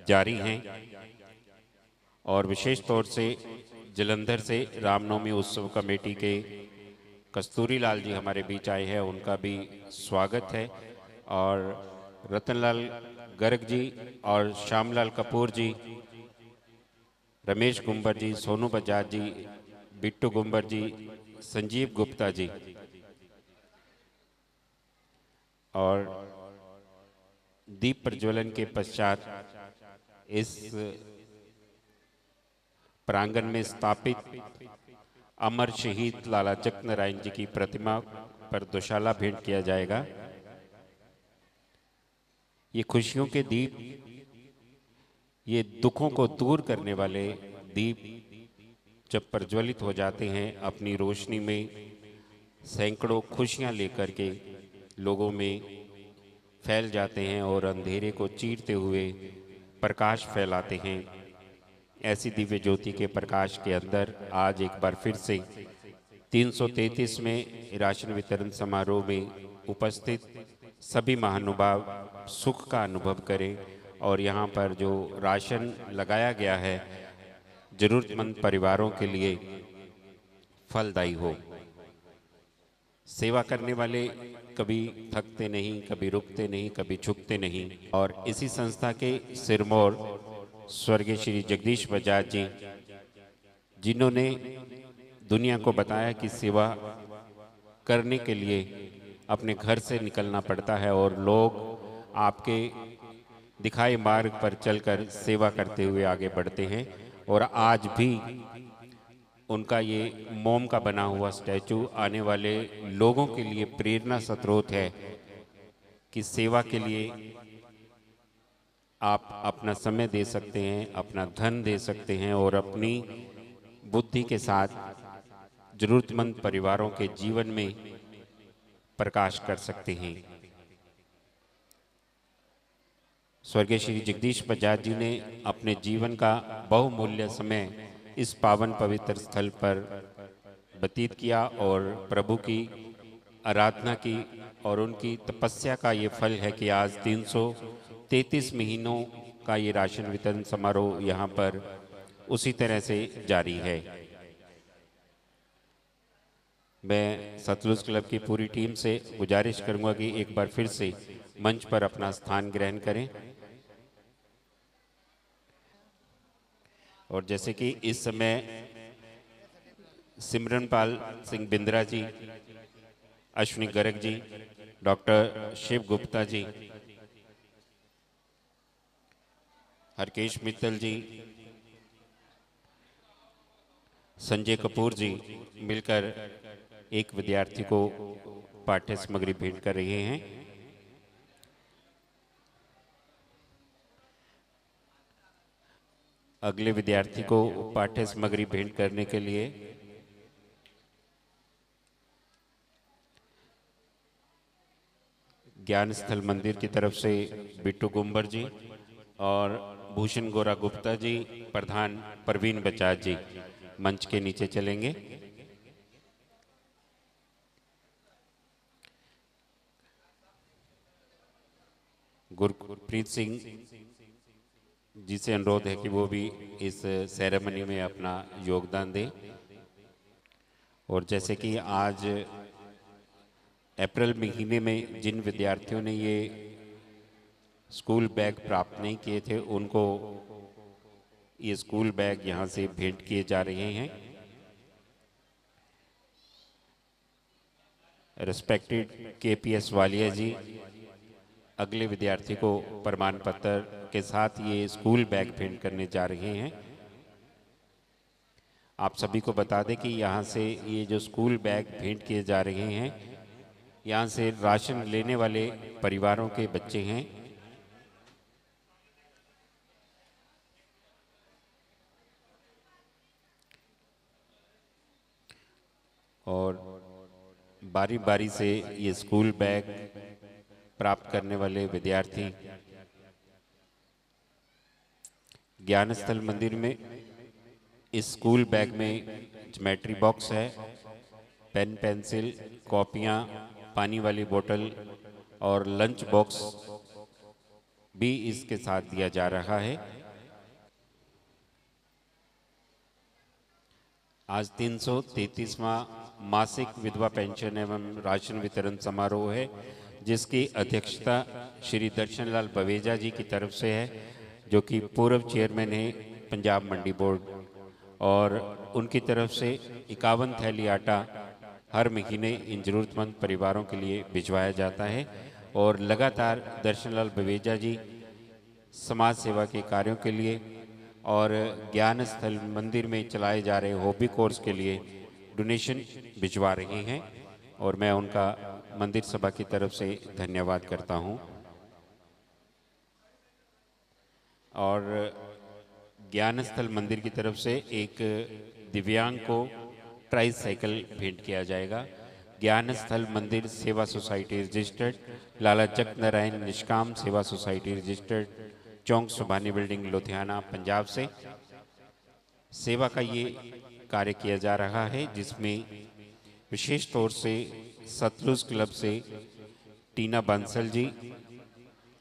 जारी हैं। और विशेष तौर से जलंधर से रामनवमी उत्सव कमेटी के कस्तूरी लाल जी हमारे बीच आए हैं, उनका भी स्वागत है। और रतनलाल गर्ग जी और श्यामलाल कपूर जी, रमेश गुंबर जी, सोनू बजाज जी, बिट्टू गुंबर जी, संजीव गुप्ता जी और दीप प्रज्वलन के पश्चात इस प्रांगण में स्थापित अमर शहीद लाला जगत नारायण जी की प्रतिमा पर दुशाला भेंट किया जाएगा। ये खुशियों के दीप, ये दुखों को दूर करने वाले दीप जब प्रज्वलित हो जाते हैं, अपनी रोशनी में सैकड़ों खुशियां लेकर के लोगों में फैल जाते हैं और अंधेरे को चीरते हुए प्रकाश फैलाते हैं। ऐसी दिव्य ज्योति के प्रकाश के अंदर आज एक बार फिर से 333 में राशन वितरण समारोह में उपस्थित सभी महानुभाव सुख का अनुभव करें और यहाँ पर जो राशन लगाया गया है जरूरतमंद परिवारों के लिए फलदायी हो। सेवा करने वाले कभी थकते नहीं, कभी रुकते नहीं, कभी झुकते नहीं। और इसी संस्था के सिरमौर स्वर्गीय श्री जगदीश बजाज जी, जिन्होंने दुनिया को बताया कि सेवा करने के लिए अपने घर से निकलना पड़ता है और लोग आपके दिखाए मार्ग पर चलकर सेवा करते हुए आगे बढ़ते हैं। और आज भी उनका ये मोम का बना हुआ स्टैचू आने वाले लोगों के लिए प्रेरणा स्रोत है कि सेवा के लिए आप अपना समय दे सकते हैं, अपना धन दे सकते हैं और अपनी बुद्धि के साथ जरूरतमंद परिवारों के जीवन में प्रकाश कर सकते हैं। स्वर्गीय श्री जगदीश बजाज जी ने अपने जीवन का बहुमूल्य समय इस पावन पवित्र स्थल पर व्यतीत किया और प्रभु की आराधना की और उनकी तपस्या का ये फल है कि आज 333 महीनों का ये राशन वितरण समारोह यहाँ पर उसी तरह से जारी है। मैं सतलुज क्लब की पूरी टीम से गुजारिश करूंगा कि एक बार फिर से मंच पर अपना स्थान ग्रहण करें। और जैसे कि इस समय सिमरनपाल सिंह बिंद्रा जी, अश्विनी गर्ग जी, डॉक्टर शिव गुप्ता जी, हरकेश मित्तल जी, संजय कपूर जी मिलकर एक विद्यार्थी को पाठ्य सामग्री भेंट कर रहे हैं। अगले विद्यार्थी को पाठ्य सामग्री भेंट करने के लिए ज्ञान स्थल मंदिर की तरफ से बिट्टू गुंबर जी और भूषण गोरा गुप्ता जी, प्रधान परवीन बजाज जी मंच के नीचे चलेंगे। गुरप्रीत सिंह जी से अनुरोध है कि वो भी इस सेरेमनी में अपना योगदान दें। और जैसे कि आज अप्रैल महीने में जिन विद्यार्थियों ने ये स्कूल बैग प्राप्त नहीं किए थे, उनको ये स्कूल बैग यहाँ से भेंट किए जा रहे हैं। रेस्पेक्टेड केपीएस वालिया जी अगले विद्यार्थी को प्रमाण पत्र के साथ ये स्कूल बैग भेंट करने जा रहे हैं। आप सभी को बता दें कि यहाँ से ये जो स्कूल बैग भेंट किए जा रहे हैं, यहाँ से राशन लेने वाले परिवारों के बच्चे हैं। और बारी बारी से ये स्कूल बैग प्राप्त करने वाले विद्यार्थी ज्ञान स्थल मंदिर में इस स्कूल बैग में ज्योमेट्री बॉक्स है, पेन पेंसिल कॉपियाँ पानी वाली बोतल और लंच बॉक्स भी इसके साथ दिया जा रहा है। आज 333वां मासिक विधवा पेंशन एवं राशन वितरण समारोह है, जिसकी अध्यक्षता श्री दर्शनलाल बवेजा जी की तरफ से है, जो कि पूर्व चेयरमैन है पंजाब मंडी बोर्ड, और उनकी तरफ से 51 थैली आटा हर महीने इन जरूरतमंद परिवारों के लिए भिजवाया जाता है। और लगातार दर्शनलाल बवेजा जी समाज सेवा के कार्यों के लिए और ज्ञान स्थल मंदिर में चलाए जा रहे हॉबी कोर्स के लिए डोनेशन भिजवा रहे हैं, और मैं उनका मंदिर सभा की तरफ से धन्यवाद करता हूं। और ज्ञान स्थल मंदिर की तरफ से एक दिव्यांग को ट्राई साइकिल भेंट किया जाएगा। ज्ञान स्थल मंदिर सेवा सोसाइटी रजिस्टर्ड, लाला जगत नारायण निष्काम सेवा सोसाइटी रजिस्टर्ड, चौंक सुभानी बिल्डिंग लुधियाना पंजाब से सेवा का ये कार्य किया जा रहा है, जिसमें विशेष तौर से सतलुज क्लब से टीना बंसल जी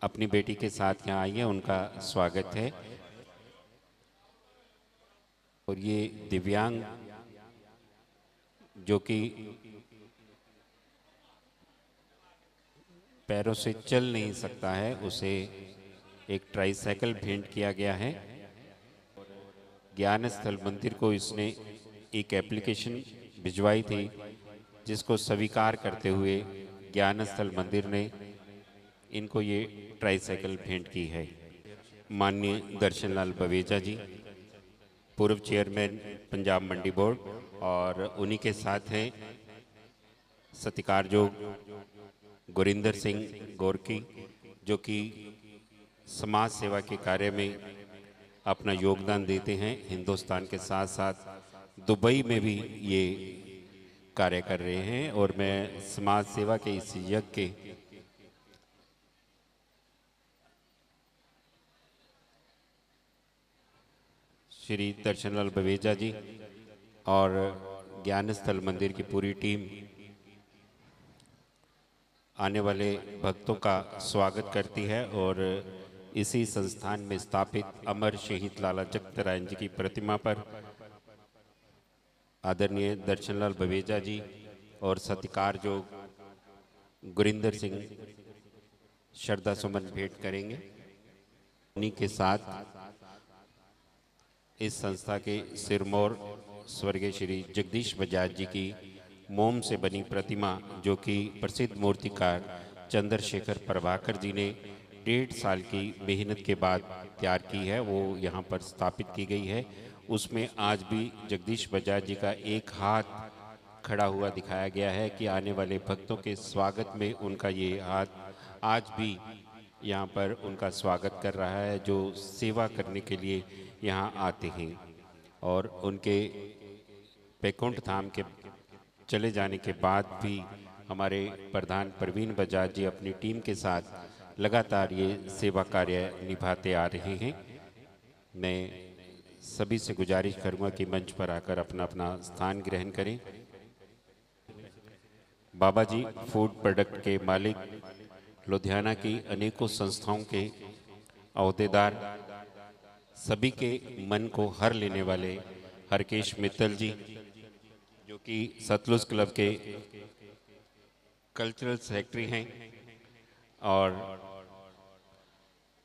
अपनी बेटी के साथ यहाँ आई है, उनका स्वागत है। और ये दिव्यांग जो कि पैरों से चल नहीं सकता है, उसे एक ट्राईसाइकिल भेंट किया गया है। ज्ञान स्थल मंदिर को इसने एक एप्लीकेशन भिजवाई थी, जिसको स्वीकार करते हुए ज्ञान स्थल मंदिर ने इनको ये ट्राईसाइकिल भेंट की है। माननीय दर्शनलाल बवेजा जी पूर्व चेयरमैन पंजाब मंडी बोर्ड, और उन्हीं के साथ हैं सत्कारयोग गुरिंदर सिंह गोरकी, जो कि समाज सेवा के कार्य में अपना योगदान देते हैं। हिंदुस्तान के साथ साथ दुबई में भी ये कार्य कर रहे हैं, और मैं समाज सेवा के इस यज्ञ के श्री दर्शनलाल बवेजा जी और ज्ञान स्थल मंदिर की पूरी टीम आने वाले भक्तों का स्वागत करती है, और इसी संस्थान में स्थापित अमर शहीद लाला जगत नारायण जी की प्रतिमा पर आदरणीय दर्शनलाल बवेजा जी और सत्कारयोग गुरिंदर सिंह श्रद्धा सुमन भेंट करेंगे। उन्हीं के साथ इस संस्था के सिरमौर स्वर्गीय श्री जगदीश बजाज जी की मोम से बनी प्रतिमा, जो कि प्रसिद्ध मूर्तिकार चंद्रशेखर प्रभाकर जी ने 1.5 साल की मेहनत के बाद तैयार की है, वो यहाँ पर स्थापित की गई है। उसमें आज भी जगदीश बजाज जी का एक हाथ खड़ा हुआ दिखाया गया है कि आने वाले भक्तों के स्वागत में उनका ये हाथ आज भी यहाँ पर उनका स्वागत कर रहा है, जो सेवा करने के लिए यहाँ आते हैं। और उनके बैकुंठ धाम के चले जाने के बाद भी हमारे प्रधान प्रवीण बजाज जी अपनी टीम के साथ लगातार ये सेवा कार्य निभाते आ रहे हैं। मैं सभी से गुजारिश करूँगा कि मंच पर आकर अपना अपना स्थान ग्रहण करें। बाबा जी फूड प्रोडक्ट के मालिक, लुधियाना की अनेकों संस्थाओं के अहदेदार, सभी के मन को हर लेने वाले हरकेश मित्तल जी, जो कि सतलुज क्लब के कल्चरल सेक्रेटरी हैं और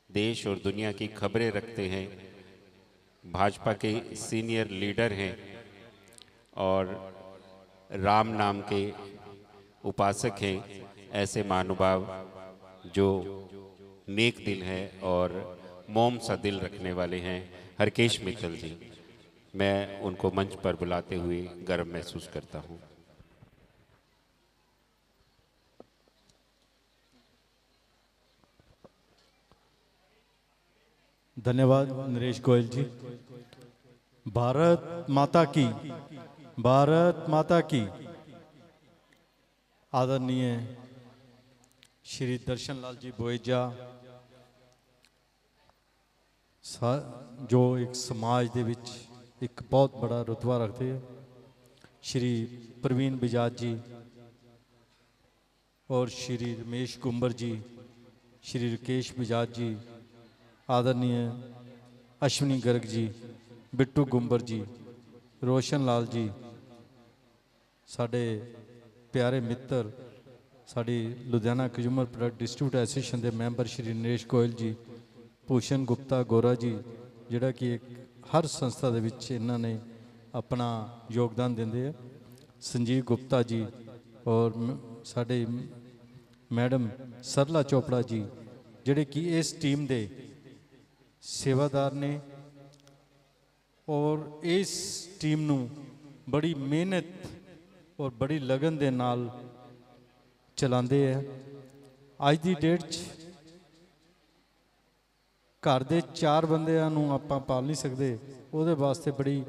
देश और दुनिया की खबरें रखते हैं, भाजपा के सीनियर लीडर हैं और राम नाम के उपासक हैं। ऐसे महानुभाव जो नेक दिल है और मोम सा दिल रखने वाले हैं, हरकेश मित्तल जी, मैं उनको मंच पर बुलाते हुए गर्व महसूस करता हूँ। धन्यवाद नरेश गोयल जी। भारत माता की, भारत माता की। आदरणीय श्री दर्शनलाल जी बोएजा जो एक समाज ਦੇ ਵਿੱਚ एक बहुत बड़ा रुतबा रखते हैं, श्री प्रवीण बजाज जी और श्री रमेश गुंबर जी, श्री राकेश बजाज जी, आदरणीय अश्विनी गर्ग जी, बिट्टू गुंबर जी, रोशन लाल जी, साढ़े प्यारे मित्र, साड़ी Ludhiana consumer product distributor association के मैंबर श्री नरेश गोयल जी, भूषण गुप्ता गोरा जी, जिहड़ा कि एक हर संस्था दे विच इन्हां ने अपना योगदान देंदे है, संजीव गुप्ता जी और साडे मैडम सरला चोपड़ा जी, जिहड़े कि इस टीम दे सेवादार ने और इस टीम नू बड़ी मेहनत और बड़ी लगन दे नाल चलाते हैं। अज की डेट घर दे 4 बंदिਆਂ ਨੂੰ ਆਪਾਂ पाल नहीं सकते, ਉਹਦੇ वास्ते बड़ी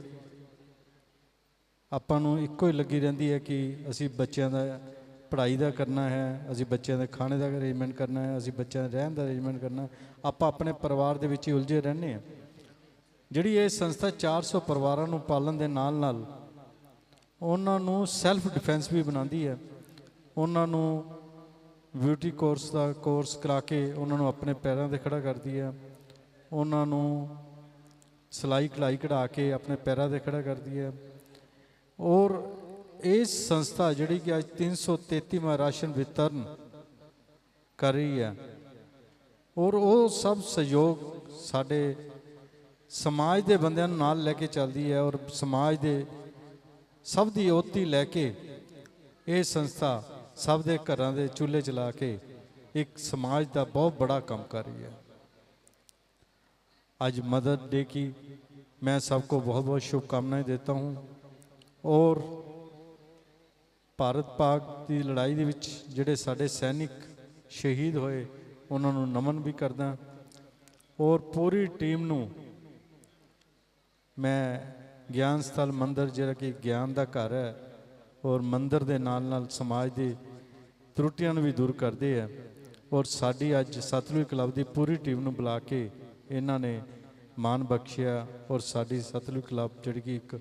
ਆਪਾਂ ਨੂੰ ਇੱਕੋ ਹੀ ਲੱਗੀ ਰਹਿੰਦੀ ਹੈ कि ਅਸੀਂ ਬੱਚਿਆਂ ਦਾ पढ़ाई का करना है, ਅਸੀਂ ਬੱਚਿਆਂ ਦੇ खाने का अरेंजमेंट करना है, ਅਸੀਂ ਬੱਚਿਆਂ ਦੇ रहन का अरेंजमेंट करना, ਆਪਾਂ अपने परिवार ਦੇ ਵਿੱਚ ਹੀ ਉਲਝੇ ਰਹਿੰਦੇ ਹਾਂ। ਜਿਹੜੀ ਇਹ ਸੰਸਥਾ 400 ਪਰਿਵਾਰਾਂ ਨੂੰ ਪਾਲਣ ਦੇ ਨਾਲ ਨਾਲ ਉਹਨਾਂ ਨੂੰ ਸੈਲਫ ਡਿਫੈਂਸ ਵੀ ਬਣਾਉਂਦੀ ਹੈ। ਉਹਨਾਂ ਨੂੰ ਬਿਊਟੀ ਕੋਰਸ ਦਾ ਕੋਰਸ ਕਰਾ ਕੇ ਉਹਨਾਂ ਨੂੰ ਆਪਣੇ ਪੈਰਾਂ 'ਤੇ ਖੜਾ ਕਰਦੀ ਹੈ। ਉਹਨਾਂ ਨੂੰ ਸਿਲਾਈ ਕਢਾਈ ਕਢਾ ਕੇ ਆਪਣੇ ਪੈਰਾਂ 'ਤੇ ਖੜਾ ਕਰਦੀ ਹੈ। ਔਰ ਇਹ ਸੰਸਥਾ ਜਿਹੜੀ ਕਿ ਅੱਜ 333ਵਾਂ ਰਾਸ਼ਨ ਵਿਤਰਨ ਕਰ ਰਹੀ ਹੈ, ਔਰ ਉਹ ਸਭ ਸਹਿਯੋਗ ਸਾਡੇ ਸਮਾਜ ਦੇ ਬੰਦਿਆਂ ਨੂੰ ਨਾਲ ਲੈ ਕੇ ਚੱਲਦੀ ਹੈ। ਔਰ ਸਮਾਜ ਦੇ ਸਭ ਦੀ ਓਤੀ ਲੈ ਕੇ ਇਹ ਸੰਸਥਾ सब दे घरां दे चूल्हे चला के एक समाज का बहुत बड़ा काम कर रही है। आज मदर डे की मैं सबको बहुत बहुत शुभकामनाएं देता हूँ और भारत पाक की लड़ाई दे विच जिहड़े साडे सैनिक शहीद होए उन्हां नूं नमन भी करदा और पूरी टीम नूं मैं ज्ञान स्थल मंदिर जिहड़ा कि ज्ञान का घर है और मंदिर के नाल नाल समाज की त्रुटियां भी दूर करते हैं। और साड़ी अज सतलुज क्लब की पूरी टीम को बुला के इन्हों ने मान बख्शिया और साड़ी सतलुज क्लब जिहड़ी कि एक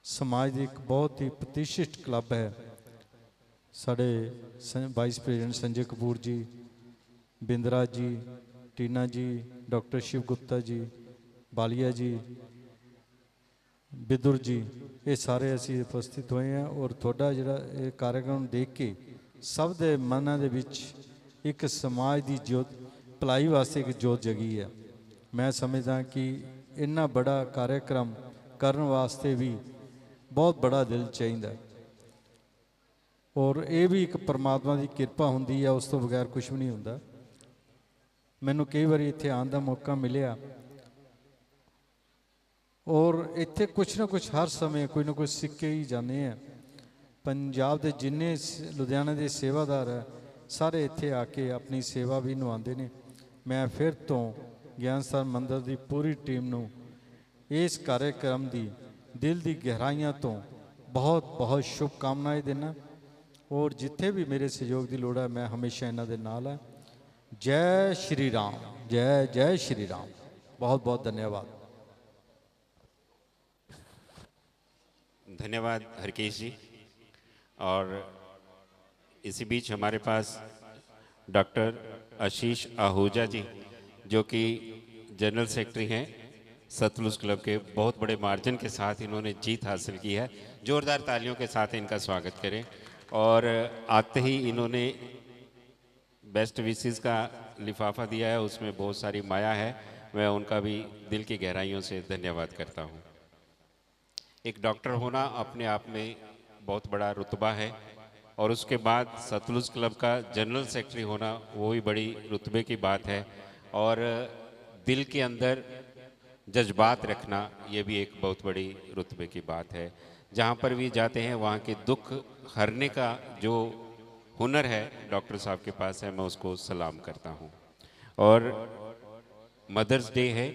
समाज की एक बहुत ही प्रतिष्ठित क्लब है। साढ़े वाइस प्रेजिडेंट संजय कपूर जी, बिंद्रा जी, टीना जी, डॉक्टर शिव गुप्ता जी, बालिया जी, बिदुर जी, ये सारे असी उपस्थित हुए हैं। और थोड़ा जिहड़ा ये कार्यक्रम देख के सब दे मनां दे विच एक समाज की जोत भलाई वास्ते एक जोत जगी है। मैं समझदा कि इन्ना बड़ा कार्यक्रम करन वास्ते भी बहुत बड़ा दिल चाहिए और ये भी एक परमात्मा की कृपा हुंदी है, उस तो बगैर कुछ भी नहीं हुंदा। मैनूं कई बार इत्थे आउण दा मौका मिलिया और इत्थे कुछ ना कुछ हर समय कोई ना कोई सिक्के ही जाने हैं। पंजाब के जिन्ने लुधियाना के सेवादार है सारे इत्थे आके अपनी सेवा भी निभाते हैं। मैं फिर तो ज्ञान स्थल मंदिर की पूरी टीम नूं इस कार्यक्रम की दिल की गहराइयां तो बहुत बहुत शुभकामनाएं देना और जिथे भी मेरे सहयोग की लोड़ है मैं हमेशा इन्हां दे नाल है। जय श्री राम, जय जय श्री राम। बहुत बहुत धन्यवाद। धन्यवाद हरकेश जी। और इसी बीच हमारे पास डॉक्टर आशीष आहूजा जी जो कि जनरल सेक्रेटरी हैं सतलुज क्लब के, बहुत बड़े मार्जिन के साथ इन्होंने जीत हासिल की है। ज़ोरदार तालियों के साथ इनका स्वागत करें। और आते ही इन्होंने बेस्ट विशेस का लिफाफा दिया है, उसमें बहुत सारी माया है। मैं उनका भी दिल की गहराइयों से धन्यवाद करता हूँ। एक डॉक्टर होना अपने आप में बहुत बड़ा रुतबा है और उसके बाद सतलुज क्लब का जनरल सेक्रेटरी होना वो भी बड़ी रुतबे की बात है। और दिल के अंदर जज्बात रखना ये भी एक बहुत बड़ी रुतबे की बात है। जहाँ पर भी जाते हैं वहाँ के दुख हरने का जो हुनर है डॉक्टर साहब के पास है, मैं उसको सलाम करता हूँ। और मदर्स डे है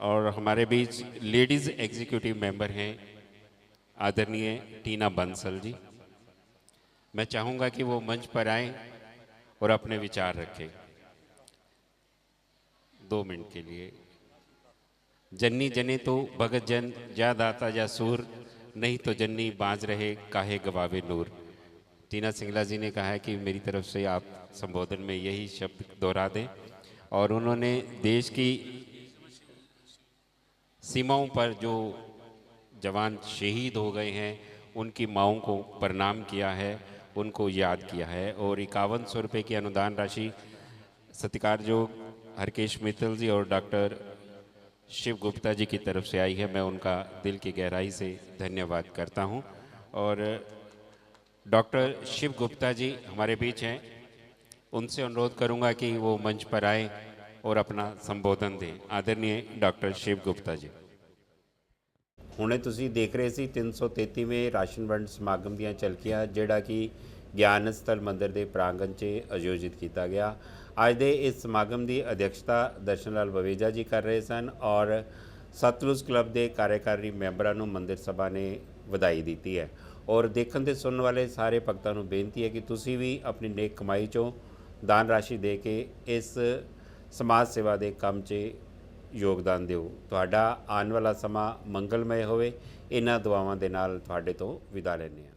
और हमारे बीच लेडीज़ एग्जीक्यूटिव मेंबर हैं आदरणीय टीना बंसल जी। मैं चाहूँगा कि वो मंच पर आएं और अपने विचार रखें 2 मिनट के लिए। जन्नी जने तो भगत जन जा दाता जा सूर, नहीं तो जन्नी बाज रहे काहे गवावे नूर। टीना सिंगला जी ने कहा है कि मेरी तरफ से आप संबोधन में यही शब्द दोहरा दें, और उन्होंने देश की सीमाओं पर जो जवान शहीद हो गए हैं उनकी माओं को प्रणाम किया है, उनको याद किया है। और 5100 रुपये की अनुदान राशि सत्कारयोग हरकेश मित्तल जी और डॉक्टर शिव गुप्ता जी की तरफ से आई है। मैं उनका दिल की गहराई से धन्यवाद करता हूं। और डॉक्टर शिव गुप्ता जी हमारे बीच हैं, उनसे अनुरोध करूंगा कि वो मंच पर आए और अपना संबोधन दें। आदरणीय डॉक्टर शिव गुप्ता जी। ਹੁਣੇ ਤੁਸੀਂ ਦੇਖ ਰਹੇ ਸੀ 333ਵੇਂ ਰਾਸ਼ਨ ਵੰਡ ਸਮਾਗਮ ਦੀਆਂ ਝਲਕੀਆਂ, ਜਿਹੜਾ ਕਿ ਗਿਆਨ ਸਥਲ ਮੰਦਿਰ ਦੇ ਪ੍ਰਾਂਗਣ 'ਚ ਆਯੋਜਿਤ ਕੀਤਾ ਗਿਆ। ਅੱਜ ਦੇ ਇਸ ਸਮਾਗਮ ਦੀ ਅਧਿਕਸ਼ਤਾ ਦਰਸ਼ਨ ਲਾਲ ਬਵੇਜਾ ਜੀ ਕਰ ਰਹੇ ਸਨ ਔਰ ਸਤਲੁਜ ਕਲੱਬ ਦੇ ਕਾਰਜਕਾਰੀ ਮੈਂਬਰਾਂ ਨੂੰ ਮੰਦਿਰ ਸਭਾ ਨੇ ਵਧਾਈ ਦਿੱਤੀ ਹੈ। ਔਰ ਦੇਖਣ ਤੇ ਸੁਣਨ ਵਾਲੇ ਸਾਰੇ ਭਗਤਾਂ ਨੂੰ ਬੇਨਤੀ ਹੈ ਕਿ ਤੁਸੀਂ ਵੀ ਆਪਣੀ ਨੇਕ ਕਮਾਈ 'ਚੋਂ ਦਾਨ ਰਾਸ਼ੀ ਦੇ ਕੇ ਇਸ ਸਮਾਜ ਸੇਵਾ ਦੇ ਕੰਮ 'ਚ ਯੋਗਦਾਨ ਦਿਓ। ਤੁਹਾਡਾ ਆਉਣ ਵਾਲਾ ਸਮਾਂ ਮੰਗਲਮय ਹੋਵੇ। ਇਹਨਾਂ ਦੁਆਵਾਂ ਦੇ ਨਾਲ ਤੁਹਾਡੇ ਤੋਂ ਵਿਦਾ ਲੈਂਦੇ ਹਾਂ।